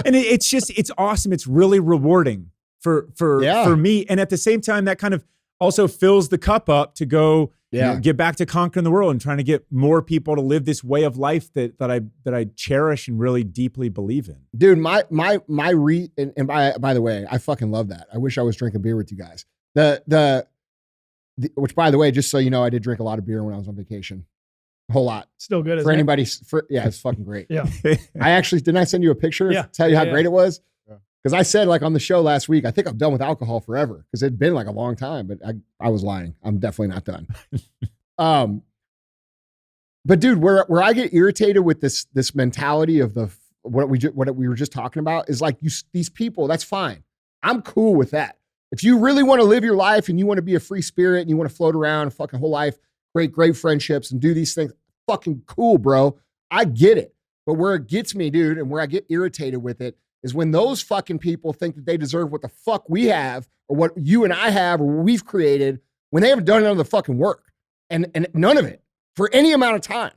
And it's awesome. It's really rewarding for me. And at the same time, that kind of also fills the cup up to go get back to conquering the world and trying to get more people to live this way of life that I cherish and really deeply believe in. Dude, by the way, I fucking love that. I wish I was drinking beer with you guys. Which by the way, just so you know, I did drink a lot of beer when I was on vacation. A whole lot. Still good. For anybody, it's fucking great. Yeah. Didn't I send you a picture? Yeah. Tell you how great it was? Because I said like on the show last week, I think I'm done with alcohol forever because it'd been like a long time, but I was lying. I'm definitely not done. But dude, where I get irritated with this mentality of what we were just talking about is like these people, that's fine. I'm cool with that. If you really want to live your life and you want to be a free spirit and you want to float around fucking whole life, great friendships and do these things, fucking cool, bro. I get it. But where it gets me, dude, and where I get irritated with it is when those fucking people think that they deserve what the fuck we have or what you and I have or what we've created when they haven't done none of the fucking work and none of it for any amount of time.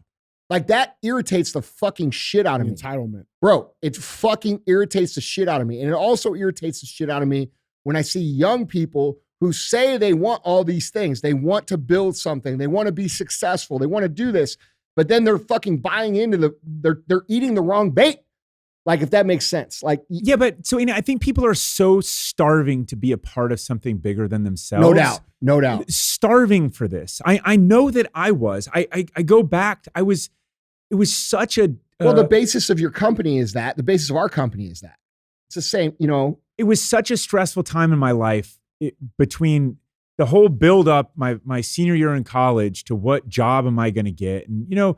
Like that irritates the fucking shit out of me. Entitlement. Bro, it fucking irritates the shit out of me. And it also irritates the shit out of me when I see young people who say they want all these things. They want to build something. They want to be successful. They want to do this. But then they're fucking buying into they're eating the wrong bait. Like, if that makes sense. Like, Yeah, but so I think people are so starving to be a part of something bigger than themselves. no doubt. Starving for this. I know that I was. I go back. It was such a Well, the basis of your company is that. The basis of our company is that. It's the same, it was such a stressful time in my life between the whole build up my senior year in college to what job am I going to get? And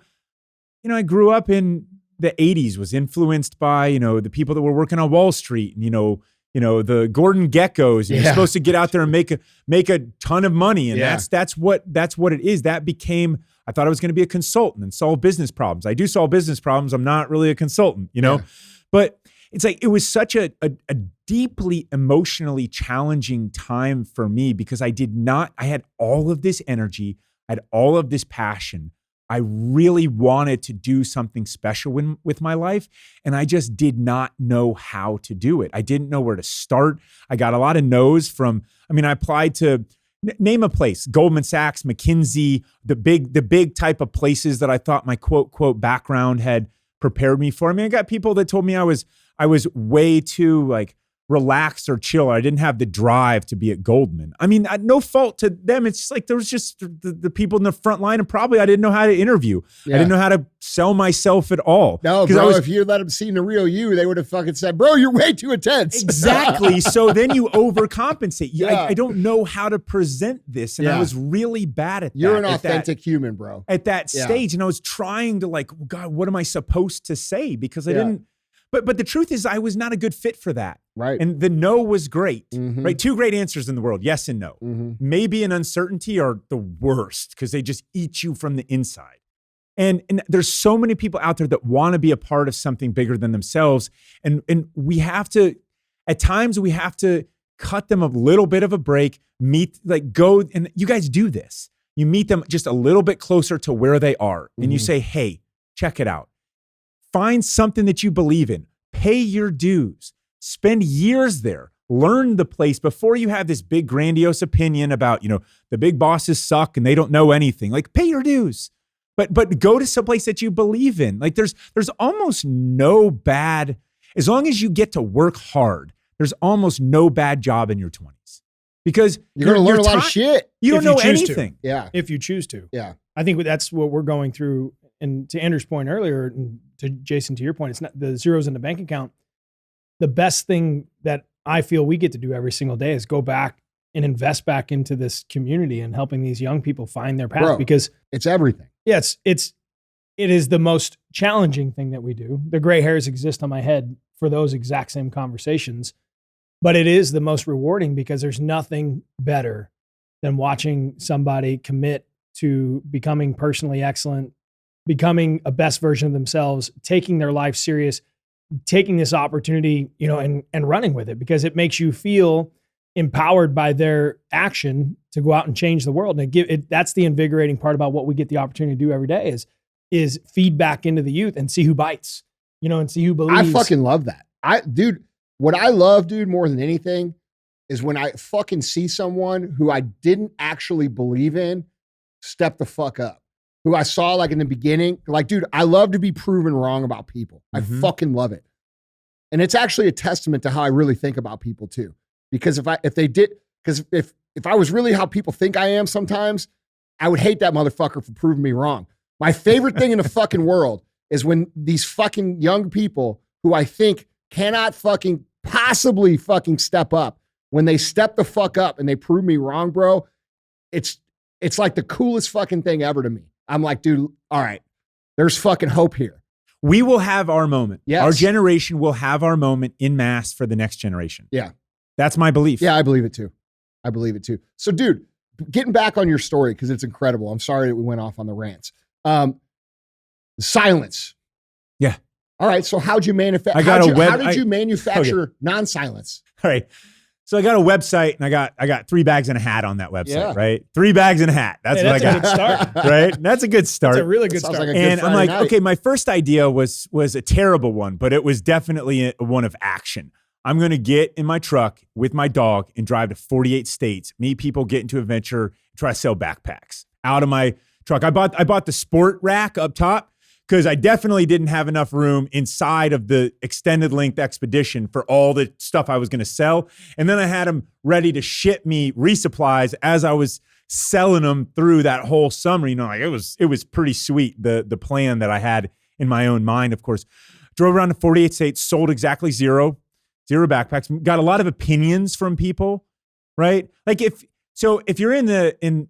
I grew up in the 80s, was influenced by, the people that were working on Wall Street and, the Gordon Geckos, and you're supposed to get out there and make a ton of money. And that's what it is. That became, I thought I was going to be a consultant and solve business problems. I do solve business problems. I'm not really a consultant, but it's like, it was such a deeply emotionally challenging time for me because I had all of this energy. I had all of this passion. I really wanted to do something special with my life, and I just did not know how to do it. I didn't know where to start. I got a lot of no's I applied to name a place, Goldman Sachs, McKinsey, the big type of places that I thought my quote background had prepared me for. I got people that told me I was way too like relaxed or chill. I didn't have the drive to be at Goldman. No fault to them. It's just like there was just the people in the front line, and probably I didn't know how to interview. Yeah. I didn't know how to sell myself at all. No, bro, if you let them see the real you, they would have fucking said, bro, you're way too intense. Exactly. So then you overcompensate. Yeah. I don't know how to present this. And I was really bad at that. You're an authentic human, bro. At that stage. And I was trying to like, God, what am I supposed to say? Because I didn't. But the truth is I was not a good fit for that. Right. And the no was great. Right. Two great answers in the world. Yes and no. Maybe and uncertainty are the worst because they just eat you from the inside. And there's so many people out there that want to be a part of something bigger than themselves. And we have to, at times we have to cut them a little bit of a break, go, and you guys do this. You meet them just a little bit closer to where they are. And you say, hey, check it out. Find something that you believe in, pay your dues, spend years there, learn the place before you have this big grandiose opinion about, the big bosses suck and they don't know anything. Like, pay your dues, but go to some place that you believe in. Like there's almost no bad, as long as you get to work hard, there's almost no bad job in your 20s because you're going to learn a lot of shit. You don't know anything. Yeah. If you choose to. Yeah. I think that's what we're going through. And to Andrew's point earlier, and to Jason, to your point, it's not the zeros in the bank account. The best thing that I feel we get to do every single day is go back and invest back into this community and helping these young people find their path, because it's everything. Yeah, it is the most challenging thing that we do. The gray hairs exist on my head for those exact same conversations, but it is the most rewarding because there's nothing better than watching somebody commit to becoming personally excellent, becoming a best version of themselves, taking their life serious, taking this opportunity, and running with it, because it makes you feel empowered by their action to go out and change the world. And that's the invigorating part about what we get the opportunity to do every day is feed back into the youth and see who bites, and see who believes. I fucking love that. What I love, dude, more than anything is when I fucking see someone who I didn't actually believe in step the fuck up. Who I saw like in the beginning, like, dude, I love to be proven wrong about people. I fucking love it. And it's actually a testament to how I really think about people too. Because if I was really how people think I am sometimes, I would hate that motherfucker for proving me wrong. My favorite thing in the fucking world is when these fucking young people who I think cannot fucking possibly fucking step up, when they step the fuck up and they prove me wrong, bro, it's like the coolest fucking thing ever to me. I'm like, dude, all right, there's fucking hope here. We will have our moment. Yes. Our generation will have our moment in mass for the next generation. Yeah. That's my belief. Yeah, I believe it too. So, dude, getting back on your story, because it's incredible. I'm sorry that we went off on the rants. Silence. Yeah. All right. So how'd you manufacture? How did you manufacture non-silence? All right. So I got a website and I got 3 bags and a hat on that website, right? 3 bags and a hat. That's what I got. That's a good start. Right? That's a good start. That's a really good start. Like and I'm like, okay, my first idea was a terrible one, but it was definitely one of action. I'm going to get in my truck with my dog and drive to 48 states, meet people, get into a venture, try to sell backpacks out of my truck. I bought the sport rack up top because I definitely didn't have enough room inside of the extended length expedition for all the stuff I was going to sell. And then I had them ready to ship me resupplies as I was selling them through that whole summer. You know, like it was pretty sweet, the plan that I had in my own mind, of course. Drove around to 48 states, sold exactly zero backpacks, got a lot of opinions from people, right? Like if you're in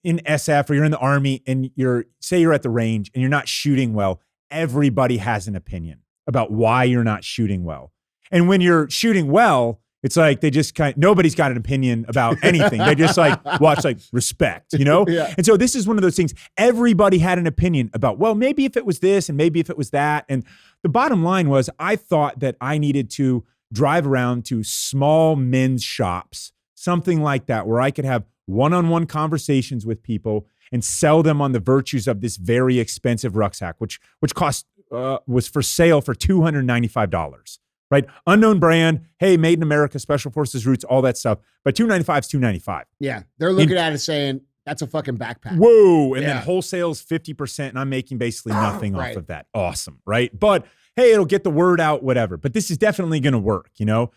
SF or you're in the Army and you're at the range and you're not shooting well, everybody has an opinion about why you're not shooting well. And when you're shooting well, it's like they just nobody's got an opinion about anything. They just like watch, like, respect, you know? Yeah. And so this is one of those things. Everybody had an opinion about, well, maybe if it was this and maybe if it was that. And the bottom line was I thought that I needed to drive around to small men's shops, something like that, where I could have one-on-one conversations with people and sell them on the virtues of this very expensive rucksack, which cost was for sale for $295. Right? Unknown brand. Hey, made in America, Special Forces roots, all that stuff. But $295 is $295. Yeah. They're looking at it saying, that's a fucking backpack. Whoa. And then wholesale's 50%, and I'm making basically nothing off of that. Awesome. Right? But hey, it'll get the word out, whatever. But this is definitely going to work, you know?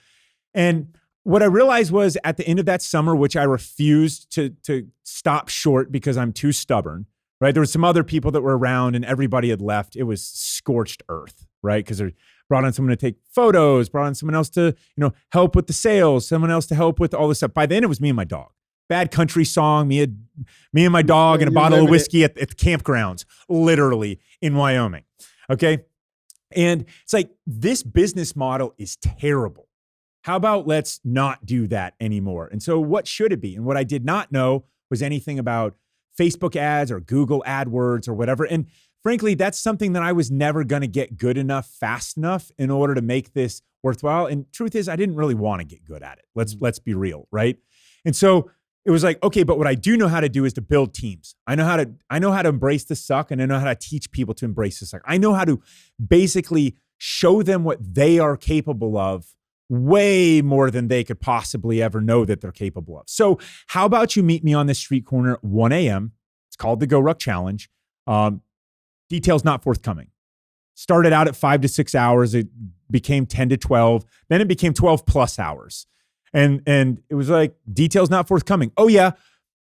And what I realized was at the end of that summer, which I refused to stop short because I'm too stubborn, right? There were some other people that were around and everybody had left. It was scorched earth, right? Because they're brought on someone to take photos, brought on someone else to, help with the sales, someone else to help with all this stuff. By then it was me and my dog. Bad country song, me and my dog and a bottle of whiskey at the campgrounds, literally in Wyoming. Okay. And it's like, this business model is terrible. How about let's not do that anymore? And so what should it be? And what I did not know was anything about Facebook ads or Google AdWords or whatever. And frankly, that's something that I was never going to get good enough fast enough in order to make this worthwhile. And truth is, I didn't really want to get good at it. Let's be real, right? And so it was like, okay, but what I do know how to do is to build teams. I know how to embrace the suck, and I know how to teach people to embrace the suck. I know how to basically show them what they are capable of way more than they could possibly ever know that they're capable of. So how about you meet me on this street corner at 1 a.m. It's called the GoRuck Challenge. Details not forthcoming. Started out at 5 to 6 hours. It became 10 to 12. Then it became 12 plus hours. And it was like, details not forthcoming. Oh yeah,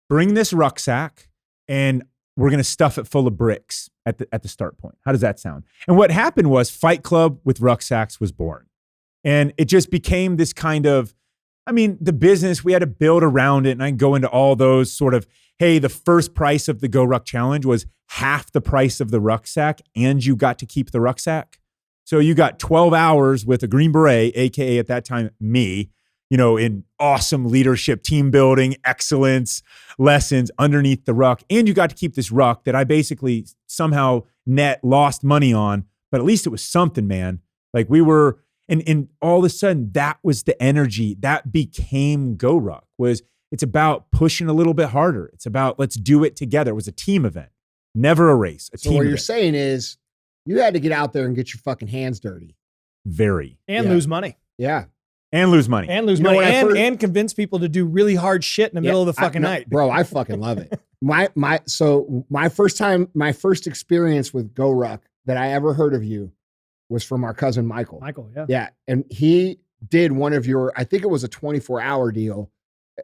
bring this rucksack and we're going to stuff it full of bricks at the start point. How does that sound? And what happened was Fight Club with rucksacks was born. And it just became this kind of, the business, we had to build around it. And I can go into all those sort of, hey, the first price of the GoRuck Challenge was half the price of the rucksack, and you got to keep the rucksack. So you got 12 hours with a Green Beret, AKA at that time, me, in awesome leadership, team building, excellence, lessons underneath the ruck. And you got to keep this ruck that I basically somehow lost money on, but at least it was something, man. Like we were, and all of a sudden that was the energy that became GoRuck. It's about pushing a little bit harder. It's about, let's do it together. It was a team event, never a race, So what you're saying is you had to get out there and get your fucking hands dirty. Very. And lose money. Yeah. And lose money. And convince people to do really hard shit in the middle of the fucking night. Bro, I fucking love it. My first experience with GoRuck that I ever heard of you was from our cousin Michael. Michael, yeah. Yeah. And he did one of your, I think it was a 24-hour deal.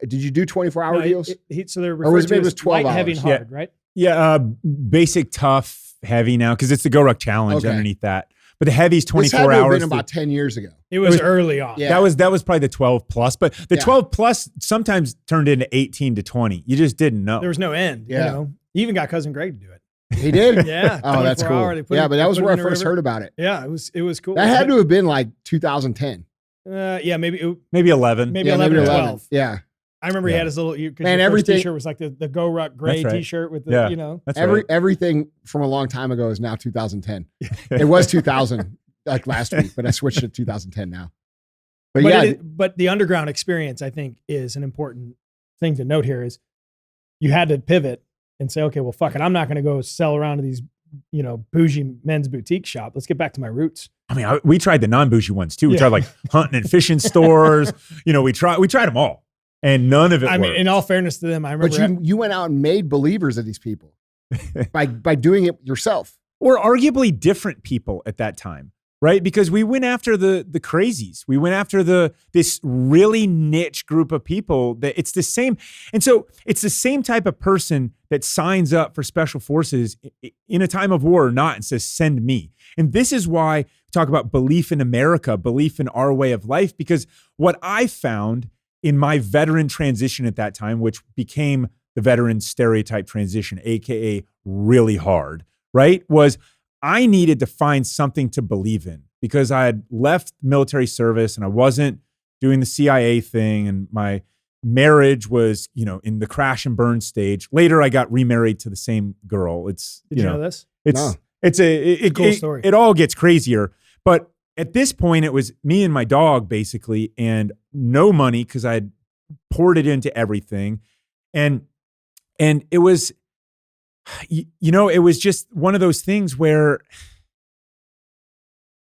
Did you do 24-hour deals? So they're referred to as 12 light, hours. heavy, and hard, right? Yeah, basic, tough, heavy now, because it's the GoRuck Challenge underneath that. But the heavy's 24 this had to have hours. been about 10 years ago. It was early on. Yeah. That was probably the 12 plus, but the 12 plus sometimes turned into 18 to 20. You just didn't know. There was no end. Yeah. You even got cousin Greg to do it. He did? Yeah. Oh, that's cool. But that was where I first heard about it. Yeah, it was cool. That had to have been like 2010. Yeah, maybe 11. Maybe 11 or 12. Yeah. I remember he had his little, man, everything t-shirt was like the GoRuck gray t-shirt with the, That's everything from a long time ago is now 2010. It was 2000 like last week, but I switched to 2010 now. But the underground experience, I think, is an important thing to note here is you had to pivot and say, okay, well, fuck it. I'm not going to go sell around to these, bougie men's boutique shop. Let's get back to my roots. We tried the non-bougie ones too. We tried like hunting and fishing stores. We tried them all. And none of it worked. In all fairness to them, I remember. But you went out and made believers of these people by doing it yourself. or arguably different people at that time, right? Because we went after the crazies. We went after this really niche group of people that it's the same. And so it's the same type of person that signs up for special forces in a time of war or not and says, send me. And this is why we talk about belief in America, belief in our way of life, because what I found in my veteran transition at that time, which became the veteran stereotype transition, AKA really hard, right? Was I needed to find something to believe in because I had left military service and I wasn't doing the CIA thing, and my marriage was, in the crash and burn stage. Later, I got remarried to the same girl. It's, Did you know this? It's a cool story. It all gets crazier. But at this point, it was me and my dog basically, and no money because I had poured it into everything. And it was, it was just one of those things where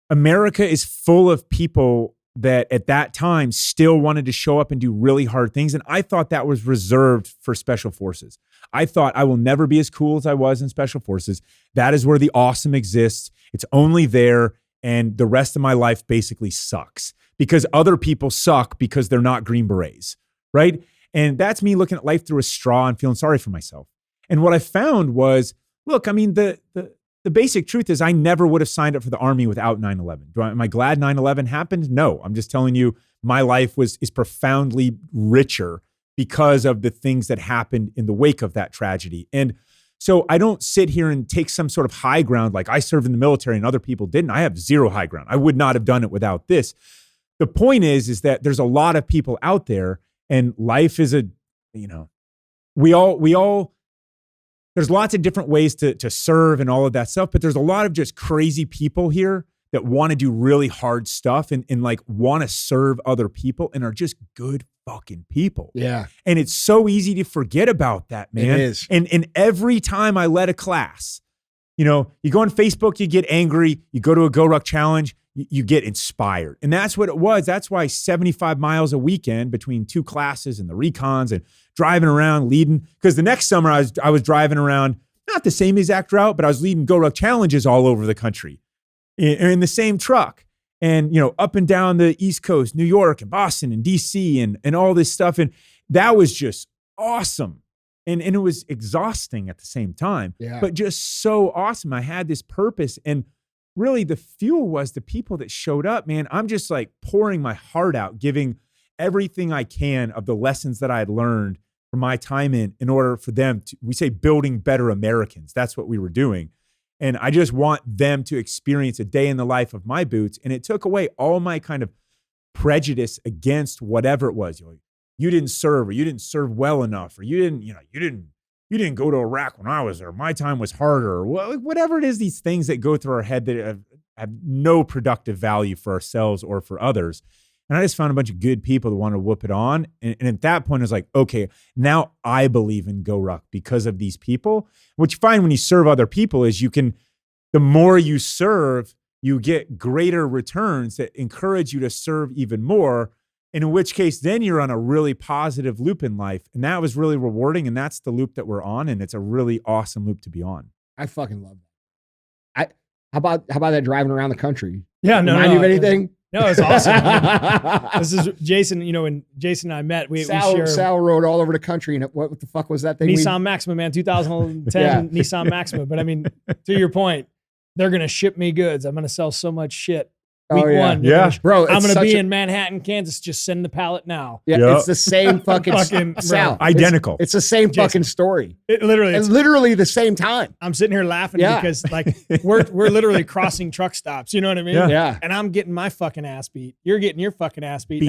America is full of people that at that time still wanted to show up and do really hard things. And I thought that was reserved for special forces. I thought I will never be as cool as I was in special forces. That is where the awesome exists. It's only there. And the rest of my life basically sucks because other people suck because they're not Green Berets, right? And that's me looking at life through a straw and feeling sorry for myself. And what I found was, look, I mean, the basic truth is I never would have signed up for the Army without 9/11. Am I glad 9/11 happened? No, I'm just telling you, my life is profoundly richer because of the things that happened in the wake of that tragedy. And so I don't sit here and take some sort of high ground like I served in the military and other people didn't. I have zero high ground. I would not have done it without this. The point is that there's a lot of people out there, and life is we all there's lots of different ways to serve and all of that stuff, but there's a lot of just crazy people here that want to do really hard stuff and like want to serve other people and are just good fucking people. Yeah. And it's so easy to forget about that, man. It is. And every time I led a class, you go on Facebook, you get angry, you go to a GoRuck challenge, you get inspired. And that's what it was. That's why 75 miles a weekend between two classes and the recons and driving around leading. Because the next summer I was driving around, not the same exact route, but I was leading GoRuck challenges all over the country in the same truck. And, up and down the East Coast, New York and Boston and DC and all this stuff. And that was just awesome. And it was exhausting at the same time, but just so awesome. I had this purpose, and really the fuel was the people that showed up, man. I'm just like pouring my heart out, giving everything I can of the lessons that I had learned from my time in order for them to, we say, building better Americans. That's what we were doing. And I just want them to experience a day in the life of my boots. And it took away all my kind of prejudice against whatever it was. You didn't serve, or you didn't serve well enough, or you didn't go to Iraq when I was there. My time was harder, or whatever it is, these things that go through our head that have no productive value for ourselves or for others. And I just found a bunch of good people that wanted to whoop it on. And at that point, I was like, okay, now I believe in GoRuck because of these people. What you find when you serve other people is the more you serve, you get greater returns that encourage you to serve even more. In which case, then you're on a really positive loop in life. And that was really rewarding. And that's the loop that we're on. And it's a really awesome loop to be on. I fucking love that. How about that driving around the country? Yeah, Remind you of anything? No, it's awesome. This is Jason. When Jason and I met, we shared. Sal rode all over the country, and what the fuck was that thing? Nissan Maxima, man, 2010 Nissan Maxima. But I mean, to your point, they're gonna ship me goods. I'm gonna sell so much shit. Week one, bro. I'm gonna be in Manhattan, Kansas. Just send the pallet now. Yeah, it's the same fucking Sal. Identical. It's the same fucking story. It's literally the same time. I'm sitting here laughing because like we're literally crossing truck stops. You know what I mean? Yeah. And I'm getting my fucking ass beat. You're getting your fucking ass beat.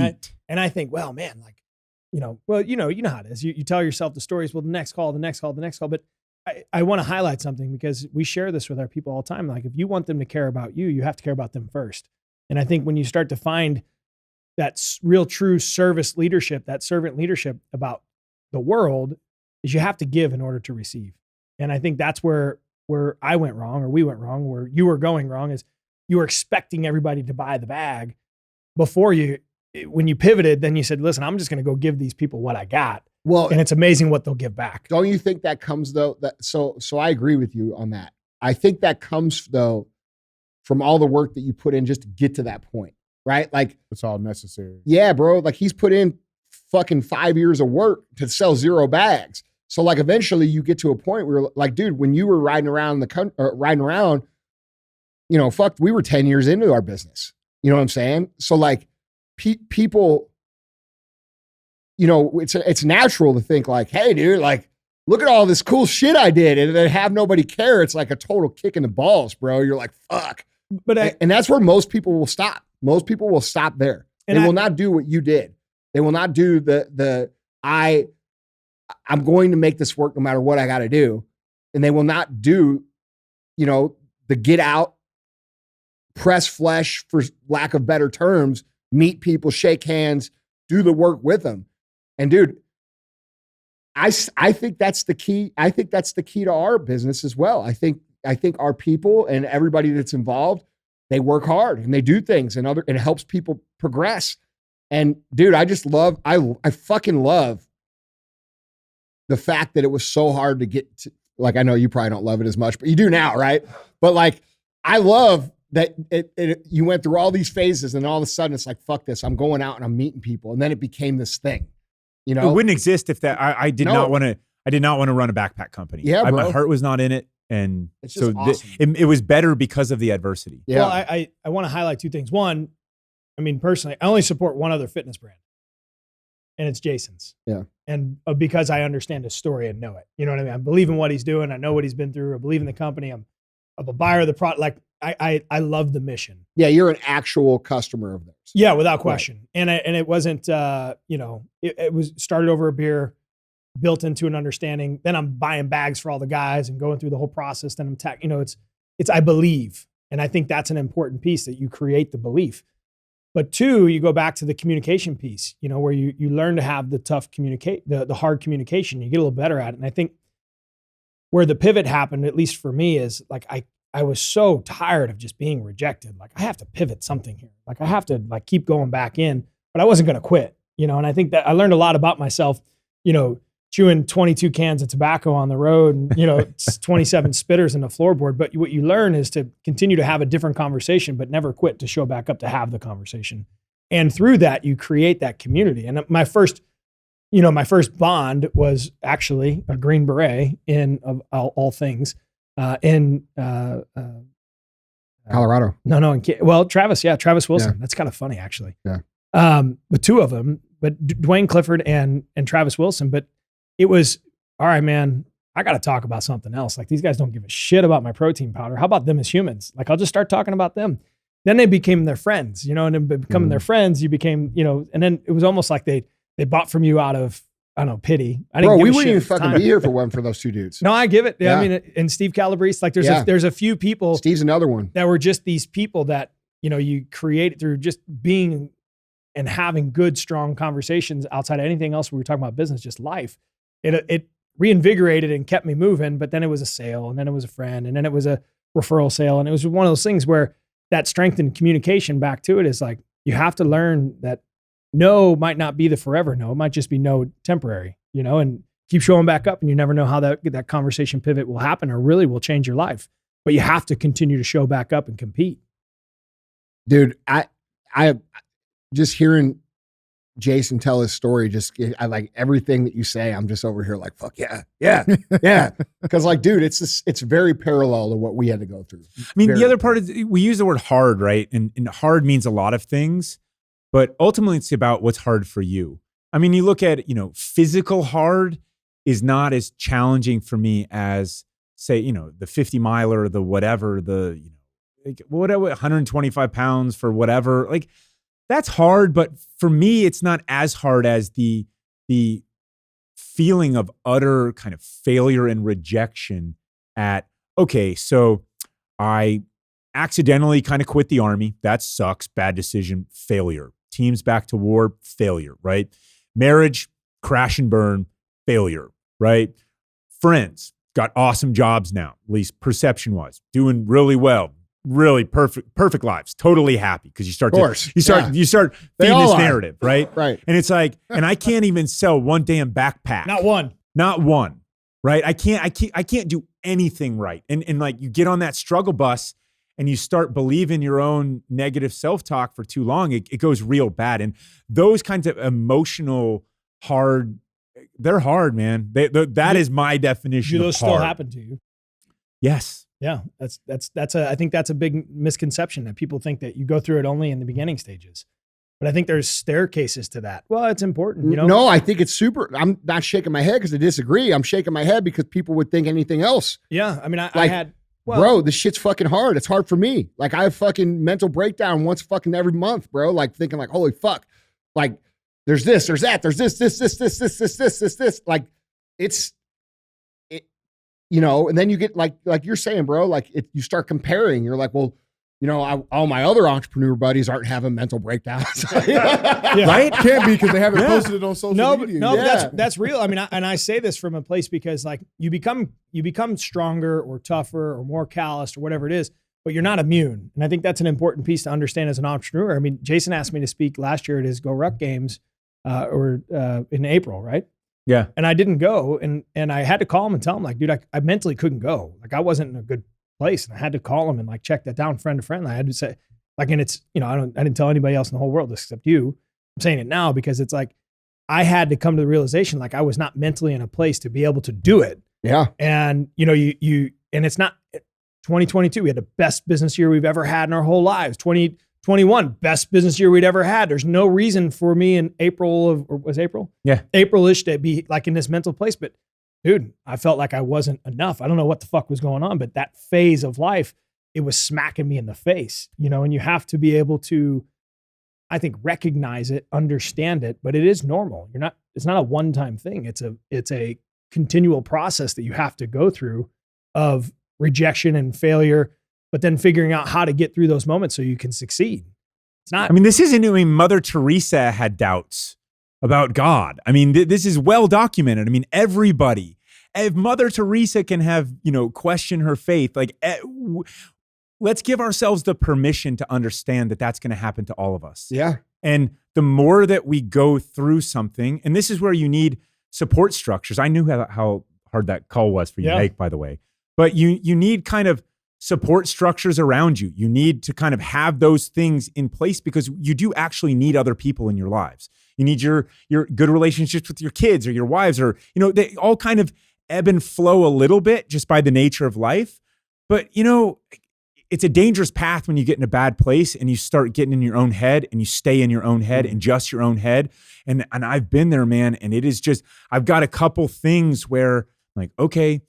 And I think, well, man, like, you know how it is. You tell yourself the stories. Well, the next call. But I want to highlight something because we share this with our people all the time. Like, if you want them to care about you, you have to care about them first. And I think when you start to find that real true service leadership, that servant leadership about the world, is you have to give in order to receive. And I think that's where I went wrong, or we went wrong, where you were going wrong, is you were expecting everybody to buy the bag before when you pivoted, then you said, listen, I'm just going to go give these people what I got. Well, and it's amazing what they'll give back. Don't you think that comes though? So I agree with you on that. I think that comes though from all the work that you put in just to get to that point, right? Like It's all necessary. yeah, bro. Like he's put in fucking 5 years of work to sell 0 bags. So like eventually you get to a point where like, dude, when you were riding around we were 10 years into our business. You know what I'm saying? So like people, it's natural to think like, hey, dude, like, look at all this cool shit I did, and then have nobody care. It's like a total kick in the balls, bro. You're like, fuck. And that's where most people will stop. Most people will stop there. They will not do what you did. They will not do I'm going to make this work no matter what I got to do. And they will not do, the get out, press flesh, for lack of better terms, meet people, shake hands, do the work with them. And dude, I think that's the key. I think that's the key to our business as well. I think our people and everybody that's involved, they work hard and they do things and it helps people progress. And dude, I fucking love the fact that it was so hard to get to, like, I know you probably don't love it as much, but you do now, right? But like, I love that you went through all these phases and all of a sudden it's like, fuck this, I'm going out and I'm meeting people. And then it became this thing, It wouldn't exist if that, I did not want to run a backpack company. Yeah, bro. My heart was not in it. And it's so awesome. it was better because of the adversity. Yeah. Well, I want to highlight 2 things. One, I mean, personally, I only support one other fitness brand, and it's Jason's. Yeah. And because I understand his story and know it. You know what I mean? I believe in what he's doing. I know what he's been through. I believe in the company. I'm a buyer of the product. Like I love the mission. Yeah, you're an actual customer of theirs. Yeah, without question. Right. And it wasn't, it was started over a beer, built into an understanding. Then I'm buying bags for all the guys and going through the whole process. Then I'm it's I believe. And I think that's an important piece, that you create the belief. But 2, you go back to the communication piece, where you learn to have the tough the hard communication. You get a little better at it. And I think where the pivot happened, at least for me, is like I was so tired of just being rejected. Like I have to pivot something here. Like I have to like keep going back in, but I wasn't going to quit, and I think that I learned a lot about myself, chewing 22 cans of tobacco on the road and, 27 spitters in the floorboard. But what you learn is to continue to have a different conversation, but never quit to show back up to have the conversation. And through that, you create that community. And my first bond was actually a Green Beret of all things in Colorado. No, Travis Wilson. Yeah. That's kind of funny, actually. Yeah. But 2 of them, but Dwayne Clifford and Travis Wilson. But it was, all right, man, I got to talk about something else. Like these guys don't give a shit about my protein powder. How about them as humans? Like I'll just start talking about them. Then they became their friends, and then becoming their friends, you became, and then it was almost like they bought from you out of, I don't know, pity. I didn't Bro, give we a wouldn't shit even at the fucking time. be here if it wasn't for those 2 dudes. No, I give it. Yeah. I mean, and Steve Calabrese, like there's a few people. Steve's another one. That were just these people that, you create through just being and having good, strong conversations outside of anything else. We were talking about business, just life. It reinvigorated and kept me moving, but then it was a sale, and then it was a friend, and then it was a referral sale. And it was one of those things where that strength in communication, back to it, is like, you have to learn that no might not be the forever no. It might just be no temporary, and keep showing back up, and you never know how that conversation pivot will happen or really will change your life. But you have to continue to show back up and compete. Dude, I just hearing Jason tell his story, I like everything that you say. I'm just over here like, fuck yeah. Because like, dude, it's very parallel to what we had to go through. I mean, the other part is we use the word hard, right? And hard means a lot of things, but ultimately it's about what's hard for you. I mean, you look at, physical hard is not as challenging for me as, say, the 50 miler, the whatever, whatever, 125 pounds for whatever, like, that's hard, but for me, it's not as hard as the feeling of utter kind of failure and rejection at, okay, so I accidentally kind of quit the Army. That sucks. Bad decision, failure. Teams back to war, failure, right? Marriage, crash and burn, failure, right? Friends, got awesome jobs now, at least perception-wise, doing really well. Really perfect lives, totally happy, because you start feeding this narrative, right? Right. And it's like, and I can't even sell one damn backpack. Not one, right? I can't do anything right. And like you get on that struggle bus and you start believing your own negative self-talk for too long, it goes real bad. And those kinds of emotional they're hard, man. That is my definition Do those of hard. still happen to you? Yes. Yeah, I think that's a big misconception that people think that you go through it only in the beginning stages. But I think there's staircases to that. Well, it's important, you know? No, I think it's super. I'm not shaking my head because I disagree. I'm shaking my head because people would think anything else. Yeah, I mean, I had, bro, this shit's fucking hard. It's hard for me. Like I have fucking mental breakdown once fucking every month, bro. Like thinking like, holy fuck. Like there's this, there's that, there's this. Like you know, and then you get like you're saying, bro, like you start comparing, you're like, well, you know, all my other entrepreneur buddies aren't having mental breakdowns. Right? Can't be because they haven't posted it on social media. No, but that's real. I mean, I say this from a place because like you become stronger or tougher or more calloused or whatever it is, but you're not immune. And I think that's an important piece to understand as an entrepreneur. I mean, Jason asked me to speak last year at his GoRuck games in April, right? Yeah. And I didn't go, and I had to call him and tell him, like, dude, I mentally couldn't go. Like, I wasn't in a good place, and I had to call him and like check that down friend to friend. And I had to say, like, and it's, you know, I didn't tell anybody else in the whole world except you. I'm saying it now because it's like I had to come to the realization, like, I was not mentally in a place to be able to do it. Yeah. And you know, and it's not 2022. We had the best business year we've ever had in our whole lives. 2021, best business year we'd ever had. There's no reason for me in April Yeah. April-ish to be like in this mental place. But dude, I felt like I wasn't enough. I don't know what the fuck was going on, but that phase of life, it was smacking me in the face, you know, and you have to be able to, I think, recognize it, understand it, but it is normal. It's not a one-time thing. It's a continual process that you have to go through of rejection and failure, but then figuring out how to get through those moments so you can succeed. It's not. I mean, this isn't. I mean, Mother Teresa had doubts about God. I mean, this is well documented. I mean, everybody. If Mother Teresa can have, you know, question her faith, like, let's give ourselves the permission to understand that that's going to happen to all of us. Yeah. And the more that we go through something, and this is where you need support structures. I knew how hard that call was for you to make, by the way. But you need kind of support structures around you. You need to kind of have those things in place because you do actually need other people in your lives. You need your good relationships with your kids or your wives, or, you know, they all kind of ebb and flow a little bit just by the nature of life. But, you know, it's a dangerous path when you get in a bad place and you start getting in your own head and you stay in your own head and just your own head. And I've been there, man. And it is just, I've got a couple things where I'm like, okay,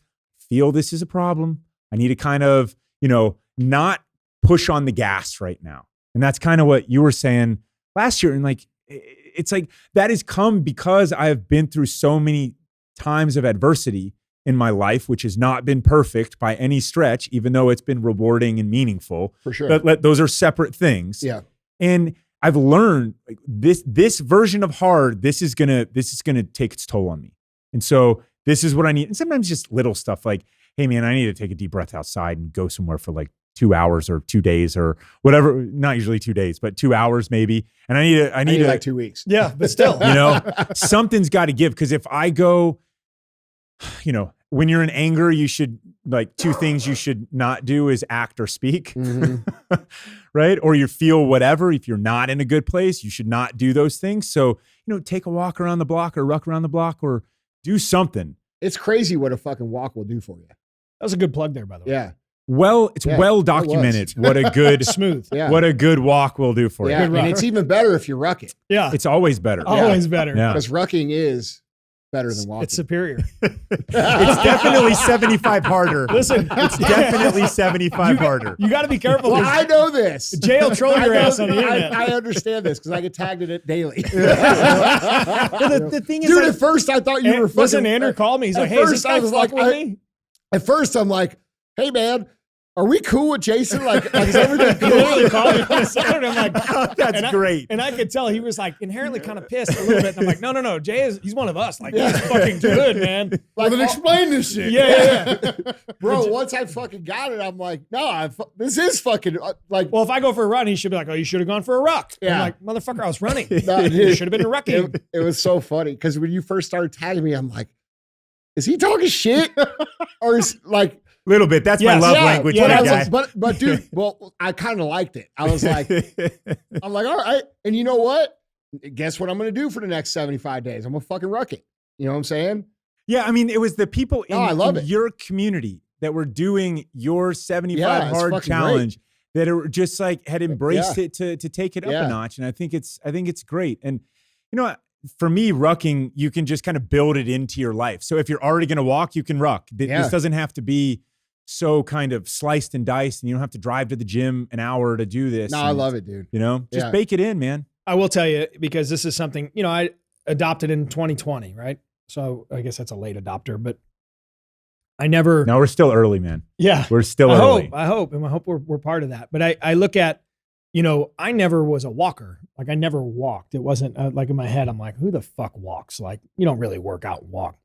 feel this is a problem. I need to kind of, you know, not push on the gas right now. And that's kind of what you were saying last year. And like, it's like that has come because I have been through so many times of adversity in my life, which has not been perfect by any stretch, even though it's been rewarding and meaningful. For sure. Those are separate things. Yeah. And I've learned like this version of hard, this is gonna take its toll on me. And so this is what I need. And sometimes just little stuff like, hey man, I need to take a deep breath outside and go somewhere for like 2 hours or 2 days or whatever. Not usually 2 days, but 2 hours maybe. And I need like 2 weeks. Yeah, but still, you know, something's got to give. Because if I go, you know, when you're in anger, you should, like, two things you should not do is act or speak, right? Or you feel whatever. If you're not in a good place, you should not do those things. So, you know, take a walk around the block or ruck around the block or do something. It's crazy what a fucking walk will do for you. That was a good plug there, by the way. Yeah. Well, it's well documented what a good smooth. Yeah. What a good walk will do for Yeah. you. And it's even better if you ruck it. Yeah. It's always better. Always better. Yeah. Because rucking is better than walking. It's superior. It's definitely 75 harder. Listen, it's definitely 75 harder. You got to be careful. Well, I know this. Jay will troll your ass on the internet. I understand this because I get tagged in it daily. Well, the thing is, dude, at first I thought you were fucking. Listen, Andrew called me. He's like, hey, is this guy fucking with me? At first I'm like, hey man, are we cool with Jason? Like is everything cool? He called me on Saturday. I'm like, oh, that's great. And I could tell he was like inherently kind of pissed a little bit. And I'm like, no, Jay he's one of us. Like, he's fucking good, man. Like, then explain this shit. Yeah. Bro, once I fucking got it, I'm like, no, this is fucking like. Well, if I go for a run, he should be like, oh, you should have gone for a ruck. Yeah. I'm like, motherfucker, I was running. No, You should have been rucking. It was so funny because when you first started tagging me, I'm like, is he talking shit? Or is like, Little bit. That's my Yes. love yeah, language. yeah, but, that I guy. was, but dude, well, I kind of liked it. I was like, I'm like, all right. And you know what? Guess what I'm going to do for the next 75 days? I'm going to fucking ruck it. You know what I'm saying? Yeah, I mean, it was the people in, No, I love in it. your community that were doing your 75 Yeah, it's hard fucking challenge that are just like had embraced Yeah. it to take it up Yeah. a notch. And I think it's great. And you know, for me, rucking, you can just kind of build it into your life. So if you're already going to walk, you can ruck. Yeah. This doesn't have to be so kind of sliced and diced, and you don't have to drive to the gym an hour to do this. No, and, I love it, dude. You know, just Yeah. bake it in, man. I will tell you, because this is something, you know, I adopted in 2020, right? So I guess that's a late adopter, but I never. No, we're still early, man. Yeah. We're still early. I hope we're part of that. But I look at, you know, I never was a walker. Like I never walked. It wasn't like in my head, I'm like, who the fuck walks? Like you don't really work out and walk.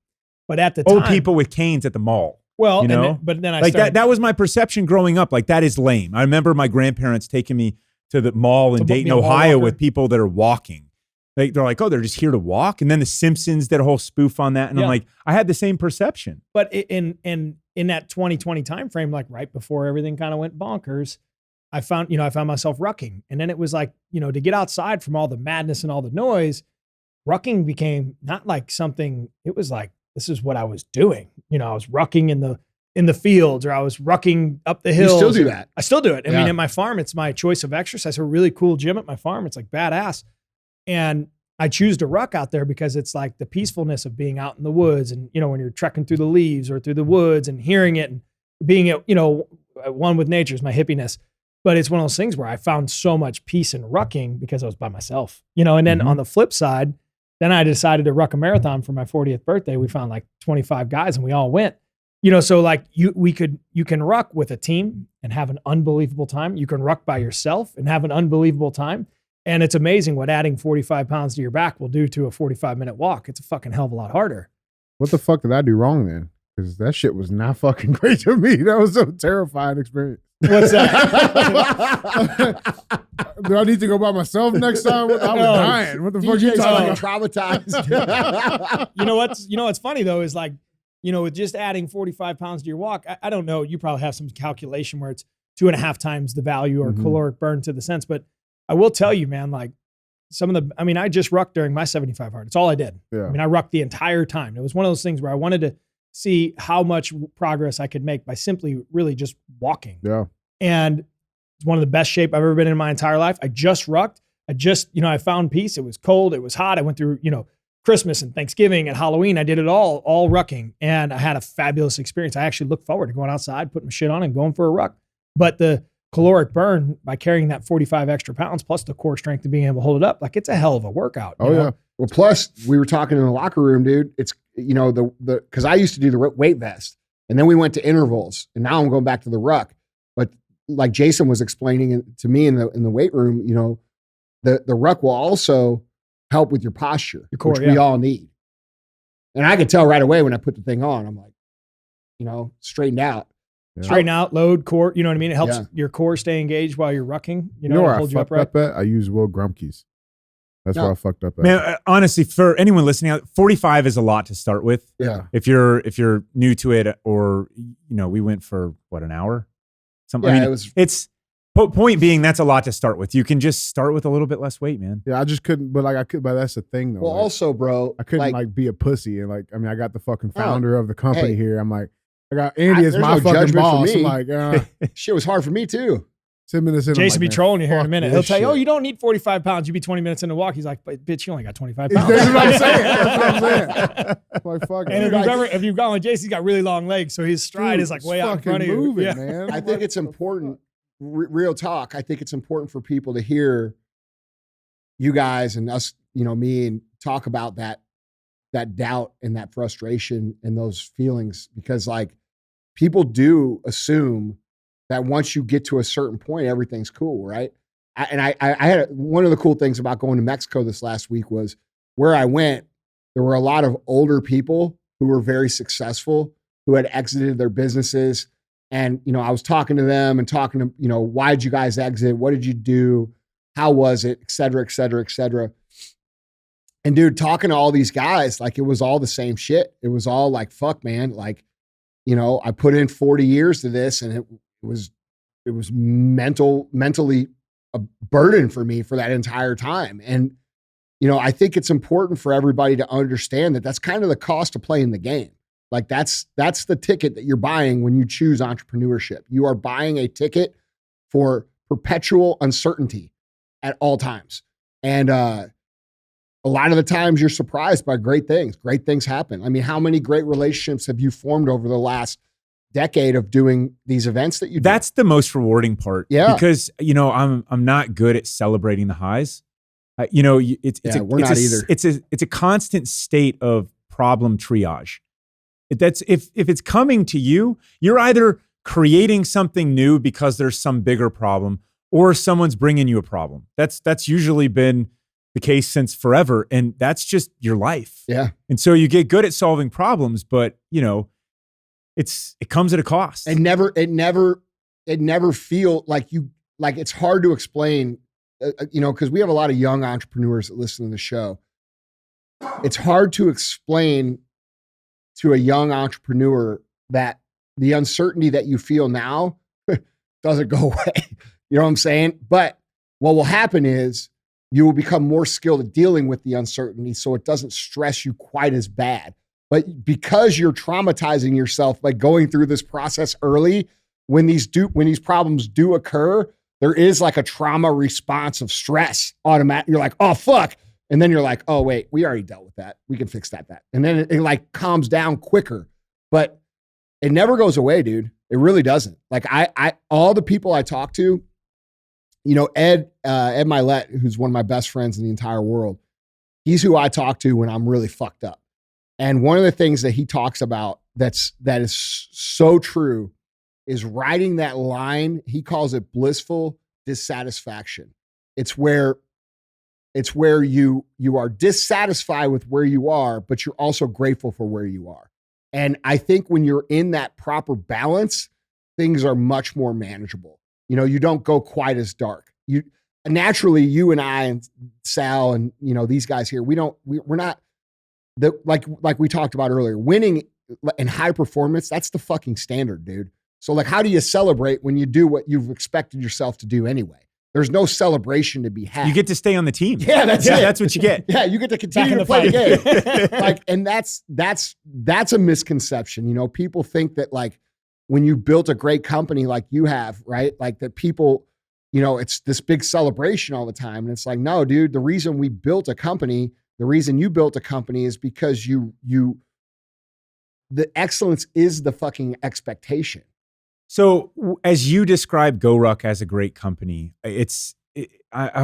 But at the time, Old people with canes at the mall. well, you know? but then I Like started, that was my perception growing up. Like that is lame. I remember my grandparents taking me to the mall in To be Dayton, a mall Ohio walker? with people that are walking. Like they're like, oh, they're just here to walk. And then the Simpsons did a whole spoof on that. And Yeah. I'm like, I had the same perception. But in that 2020 timeframe, like right before everything kind of went bonkers, I found myself rucking. And then it was like, you know, to get outside from all the madness and all the noise, rucking became not like something, it was like, this is what I was doing. You know, I was rucking in the fields, or I was rucking up the You hills. still do that. I still do it. I Yeah. mean, at my farm, it's my choice of exercise. A really cool gym at my farm. It's like badass. And I choose to ruck out there because it's like the peacefulness of being out in the woods, and, you know, when you're trekking through the leaves or through the woods and hearing it and being, you know, one with nature is my hippiness. But it's one of those things where I found so much peace in rucking because I was by myself, you know. And then on the flip side, then I decided to ruck a marathon for my 40th birthday. We found like 25 guys and we all went, you know. So like you can ruck with a team and have an unbelievable time. You can ruck by yourself and have an unbelievable time. And it's amazing what adding 45 pounds to your back will do to a 45-minute walk. It's a fucking hell of a lot harder. What the fuck did I do wrong then? Because that shit was not fucking great to me. That was a terrifying experience. What's that? Do I need to go by myself next time? I was dying. What the fuck you DJ's talking fucking about? traumatized. You know what's funny though is like, you know, with just adding 45 pounds to your walk, I don't know, you probably have some calculation where it's 2.5 times the value or caloric burn to the sense. But I will tell you, man, like I just rucked during my 75 hard. It's all I did. Yeah. I mean, I rucked the entire time. It was one of those things where I wanted to see how much progress I could make by simply really just walking. Yeah. And it's one of the best shape I've ever been in my entire life. I just rucked. I found peace. It was cold. It was hot. I went through, you know, Christmas and Thanksgiving and Halloween. I did it all rucking. And I had a fabulous experience. I actually looked forward to going outside, putting my shit on and going for a ruck. But the caloric burn by carrying that 45 extra pounds plus the core strength and being able to hold it up, like it's a hell of a workout. Oh, you know? yeah. Well, plus we were talking in the locker room, dude. It's, you know, because I used to do the weight vest, and then we went to intervals, and now I'm going back to the ruck. But like Jason was explaining it to me in the weight room, you know, the ruck will also help with your posture, Your core, which we all need. And I could tell right away when I put the thing on, I'm like, you know, straightened out. Yeah. Straighten out, load, core. You know what I mean? It helps Yeah. your core stay engaged while you're rucking. You know where I hold you fucked upright. up at? I used Will Grumpke's. That's No. where I fucked up at. Man, honestly, for anyone listening out, 45 is a lot to start with. Yeah. If you're new to it, or, you know, we went for what, an hour? Something. Yeah, I mean, it was. it's point being, that's a lot to start with. You can just start with a little bit less weight, man. Yeah, I just couldn't, but that's the thing though. Well, Like, also, bro, I couldn't like be a pussy. And like, I mean, I got the fucking founder of the company hey. here. I'm like, I got Andy as there's my no fucking judgment for boss. I'm me. like, shit was hard for me too. 10 minutes in. I'm Jason like, be man, trolling you here in a fuck minute. this He'll tell you, shit. oh, you don't need 45 pounds. You be 20 minutes in the walk. He's like, but bitch, you only got 25 That's pounds. what I'm saying. That's what I'm saying. Like, fuck And it. if you've gone with Jason, he's got really long legs. So his stride Dude, is like it's way out in fucking front of you. moving, Yeah. man. I think it's important. Real talk. I think it's important for people to hear you guys and us, you know, me, and talk about that doubt and that frustration and those feelings, because like people do assume that once you get to a certain point, everything's cool, right? I had one of the cool things about going to Mexico this last week was where I went, there were a lot of older people who were very successful, who had exited their businesses. And, you know, I was talking to them and talking to, you know, why did you guys exit? What did you do? How was it? Et cetera, et cetera, et cetera. And dude, talking to all these guys, like it was all the same shit. It was all like, fuck, man. Like, you know, I put in 40 years to this, and it was mentally a burden for me for that entire time. And, you know, I think it's important for everybody to understand that that's kind of the cost of playing the game. Like that's the ticket that you're buying when you choose entrepreneurship. You are buying a ticket for perpetual uncertainty at all times. And a lot of the times you're surprised by great things. Great things happen. I mean, how many great relationships have you formed over the last decade of doing these events that you do? That's the most rewarding part. Yeah. Because, you know, I'm not good at celebrating the highs. You know, we're not either. It's a constant state of problem triage. That's if it's coming to you, you're either creating something new because there's some bigger problem, or someone's bringing you a problem. That's usually been the case since forever, and that's just your life. Yeah. And so you get good at solving problems, but you know, it comes at a cost. It never feel like it's hard to explain, you know, because we have a lot of young entrepreneurs that listen to the show. It's hard to explain to a young entrepreneur that the uncertainty that you feel now doesn't go away. You know what I'm saying? But what will happen is you will become more skilled at dealing with the uncertainty, so it doesn't stress you quite as bad. But because you're traumatizing yourself by going through this process early, when these problems do occur, there is like a trauma response of stress automatic. You're like, oh, fuck. And then you're like, oh, wait, we already dealt with that. We can fix that. And then it like calms down quicker. But it never goes away, dude. It really doesn't. Like all the people I talk to, you know, Ed Milet, who's one of my best friends in the entire world, he's who I talk to when I'm really fucked up. And one of the things that he talks about that is so true is riding that line. He calls it blissful dissatisfaction. It's where you are dissatisfied with where you are, but you're also grateful for where you are. And I think when you're in that proper balance, things are much more manageable. You know, you don't go quite as dark. You and I and Sal and, you know, these guys here, we're not like we talked about earlier, winning and high performance. That's the fucking standard, dude. So like, how do you celebrate when you do what you've expected yourself to do anyway? There's no celebration to be had. You get to stay on the team. Yeah, that's it. That's what you get. Yeah, you get to continue to play the game. Like, and that's a misconception. You know, people think that like when you built a great company like you have, right? Like that people, you know, it's this big celebration all the time. And it's like, no, dude, the reason you built a company is because the excellence is the fucking expectation. So as you describe GoRuck as a great company, I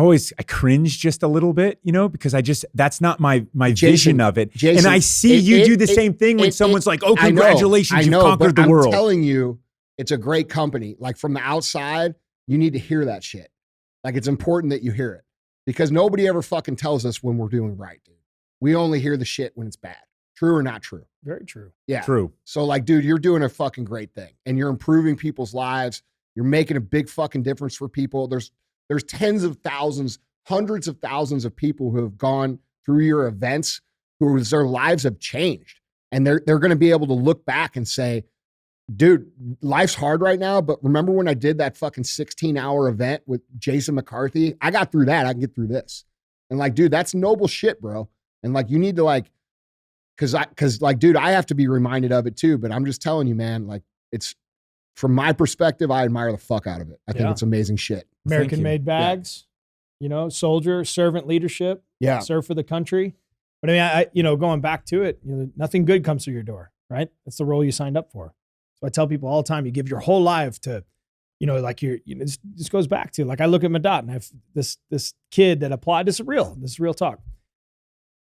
cringe just a little bit, you know, because that's not my vision of it. Jason, and I see you do the same thing when someone's like, oh, congratulations, you've conquered the world. I'm telling you, it's a great company. Like from the outside, you need to hear that shit. Like it's important that you hear it because nobody ever fucking tells us when we're doing right, dude. We only hear the shit when it's bad. True or not true? Very true. Yeah. True. So like, dude, you're doing a fucking great thing and you're improving people's lives. You're making a big fucking difference for people. There's tens of thousands, hundreds of thousands of people who have gone through your events whose their lives have changed. And they're going to be able to look back and say, dude, life's hard right now. But remember when I did that fucking 16-hour event with Jason McCarthy? I got through that. I can get through this. And like, dude, that's noble shit, bro. And like, you need to like, cause like, dude, I have to be reminded of it too, but I'm just telling you, man, like it's from my perspective, I admire the fuck out of it. I think it's amazing shit. American made bags, you know, soldier, servant leadership, serve for the country. But I mean, you know, going back to it, you know, nothing good comes through your door, right? That's the role you signed up for. So I tell people all the time, you give your whole life to, you know, like this goes back to like, I look at Madot and I have this kid that applied. This is real talk.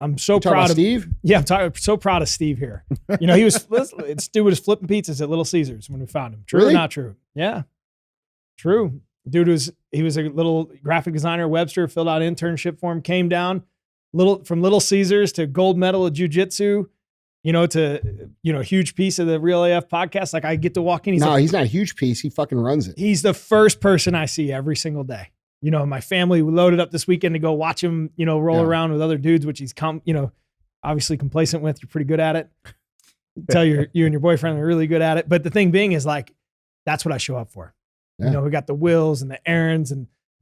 I'm so proud of Steve. Yeah, I'm so proud of Steve here. You know, dude was flipping pizzas at Little Caesars when we found him. True really? Or not true? Yeah, true. Dude he was a little graphic designer at Webster, filled out an internship form, came down from Little Caesars to gold medal of jiu-jitsu, you know, to, you know, huge piece of the Real AF podcast. Like I get to walk in. He's not a huge piece. He fucking runs it. He's the first person I see every single day. my family loaded up this weekend to go watch him, roll around with other dudes, which he's obviously complacent with. You're pretty good at it. Tell you and your boyfriend are really good at it. But the thing being is like, that's what I show up for. Yeah. We got the Wills and the Aarons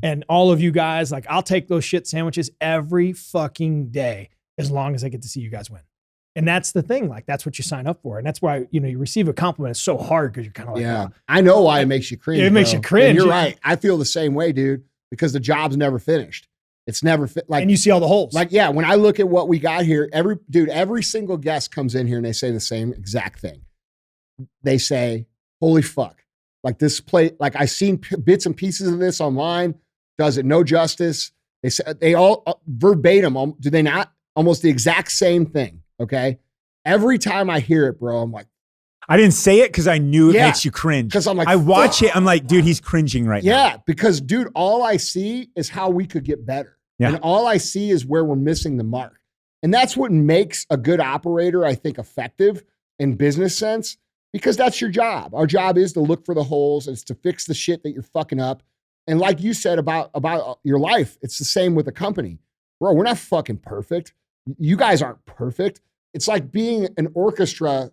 and all of you guys. Like, I'll take those shit sandwiches every fucking day as long as I get to see you guys win. And that's the thing. Like, that's what you sign up for. And that's why, you receive a compliment. It's so hard because you're kind of like, yeah, I know why it makes you cringe. It makes you cringe. And you're right. I feel the same way, dude, because the job's never finished. It's never like, and you see all the holes. Like, yeah, when I look at what we got here, every single guest comes in here and they say the same exact thing. They say, holy fuck. Like, this plate, like, I've seen bits and pieces of this online, does it no justice. They say, they all verbatim, do they not? Almost the exact same thing. Okay. Every time I hear it, bro, I'm like, I didn't say it because I knew it makes you cringe. Because I'm like, I watch it. I'm like, dude, he's cringing right now. Yeah, because dude, all I see is how we could get better. Yeah. And all I see is where we're missing the mark. And that's what makes a good operator, I think, effective in business sense, because that's your job. Our job is to look for the holes. It's to fix the shit that you're fucking up. And like you said about your life, it's the same with a company. Bro, we're not fucking perfect. You guys aren't perfect. It's like being an orchestra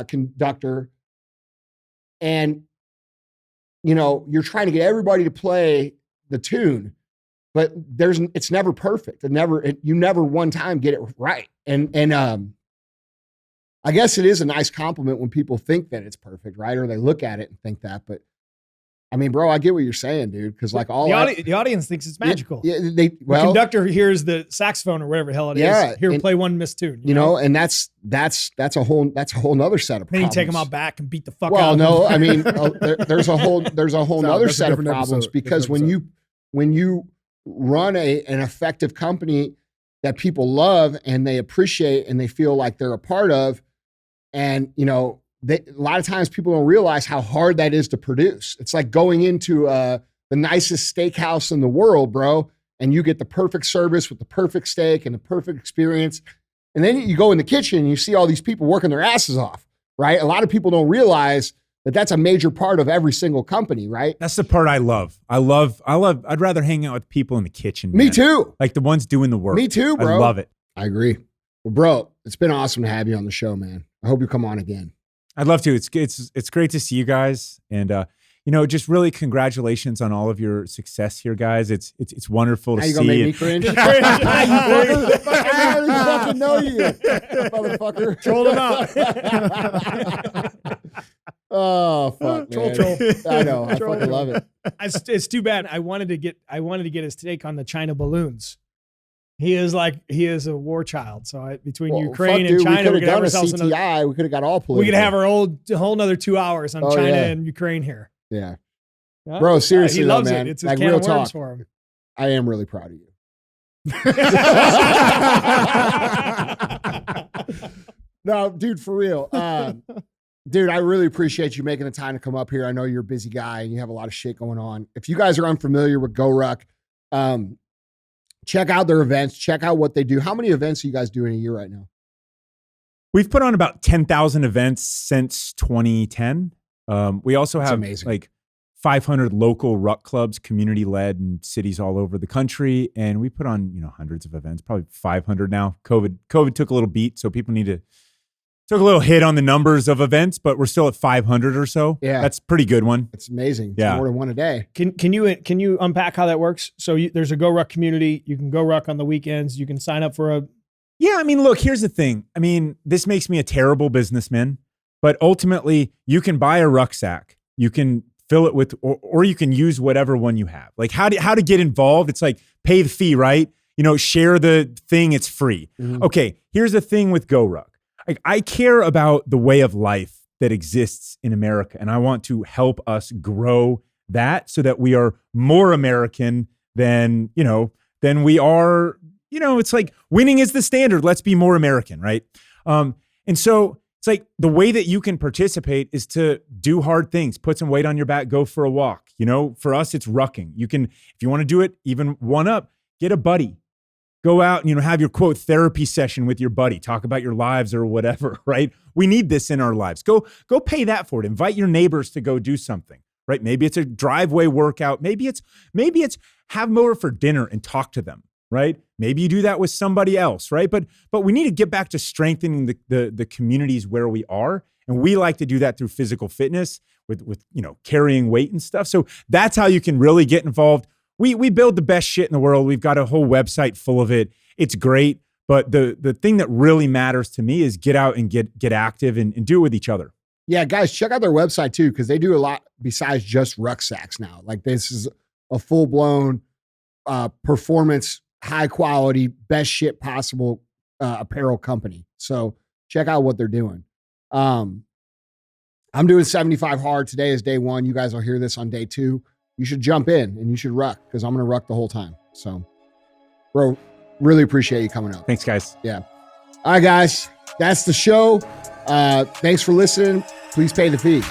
conductor and, you're trying to get everybody to play the tune, but it's never perfect. You never one time get it right. And I guess it is a nice compliment when people think that it's perfect, right? Or they look at it and think that, but I mean, bro, I get what you're saying, dude. Because like the audience thinks it's magical. Yeah, the conductor hears the saxophone or whatever the hell it is. Here, play one missed tune. You know, and that's a whole nother set of problems. Then you take them out back and beat the fuck out. Well, no, I mean, there's a whole nother set of problems because when you run an effective company that people love and they appreciate and they feel like they're a part of, and a lot of times people don't realize how hard that is to produce. It's like going into the nicest steakhouse in the world, bro, and you get the perfect service with the perfect steak and the perfect experience. And then you go in the kitchen and you see all these people working their asses off, right? A lot of people don't realize that that's a major part of every single company, right? That's the part I love. I'd rather hang out with people in the kitchen. Me too. Like the ones doing the work. Me too, bro. I love it. I agree. Well, bro, it's been awesome to have you on the show, man. I hope you come on again. I'd love to. It's great to see you guys, and just really congratulations on all of your success here, guys. It's wonderful to see. You gonna make me cringe? You fucker! I don't even fucking know you, motherfucker. Trolled him out. Oh fuck, man. Troll. I know. I fucking love it. It's too bad. I wanted to get his take on the China balloons. He is a war child. So between Ukraine and China, we could have ourselves CTI. We could have got all political. We could have our whole another 2 hours on China and Ukraine here. Yeah, bro. Seriously, he loves man. it. It's like can real of talk. worms for him. I am really proud of you. No, dude, for real. Dude, I really appreciate you making the time to come up here. I know you're a busy guy and you have a lot of shit going on. If you guys are unfamiliar with GoRuck, check out their events. Check out what they do. How many events are you guys doing a year right now? We've put on about 10,000 events since 2010. We also have like 500 local ruck clubs, community-led in cities all over the country. And we put on, hundreds of events, probably 500 now. COVID took a little beat, so people took a little hit on the numbers of events, but we're still at 500 or so. Yeah. That's a pretty good one. It's amazing. Yeah. It's more than one a day. Can you unpack how that works? So there's a GoRuck community. You can go ruck on the weekends. You can sign up for Yeah, I mean, look, here's the thing. I mean, this makes me a terrible businessman, but ultimately you can buy a rucksack. You can fill it with, or you can use whatever one you have. Like how to get involved. It's like pay the fee, right? Share the thing. It's free. Mm-hmm. Okay. Here's the thing with GoRuck. I care about the way of life that exists in America, and I want to help us grow that so that we are more American than we are. It's like winning is the standard. Let's be more American, right? And so it's like the way that you can participate is to do hard things, put some weight on your back, go for a walk. For us, it's rucking. You can, if you want to do it, even one up, get a buddy. Go out and, have your quote therapy session with your buddy, talk about your lives or whatever, right? We need this in our lives. Go pay that for it. Invite your neighbors to go do something, right? Maybe it's a driveway workout. Maybe it's have them over for dinner and talk to them, right? Maybe you do that with somebody else, right? But we need to get back to strengthening the communities where we are. And we like to do that through physical fitness with carrying weight and stuff. So that's how you can really get involved. We build the best shit in the world. We've got a whole website full of it. It's great. But the thing that really matters to me is get out and get active and do it with each other. Yeah, guys, check out their website too, because they do a lot besides just rucksacks now. Like this is a full-blown performance, high quality, best shit possible apparel company. So check out what they're doing. I'm doing 75 hard. Today is day 1. You guys will hear this on day 2. You should jump in and you should ruck, because I'm going to ruck the whole time. So, bro, really appreciate you coming up. Thanks, guys. Yeah. All right, guys, that's the show. Thanks for listening. Please pay the fee.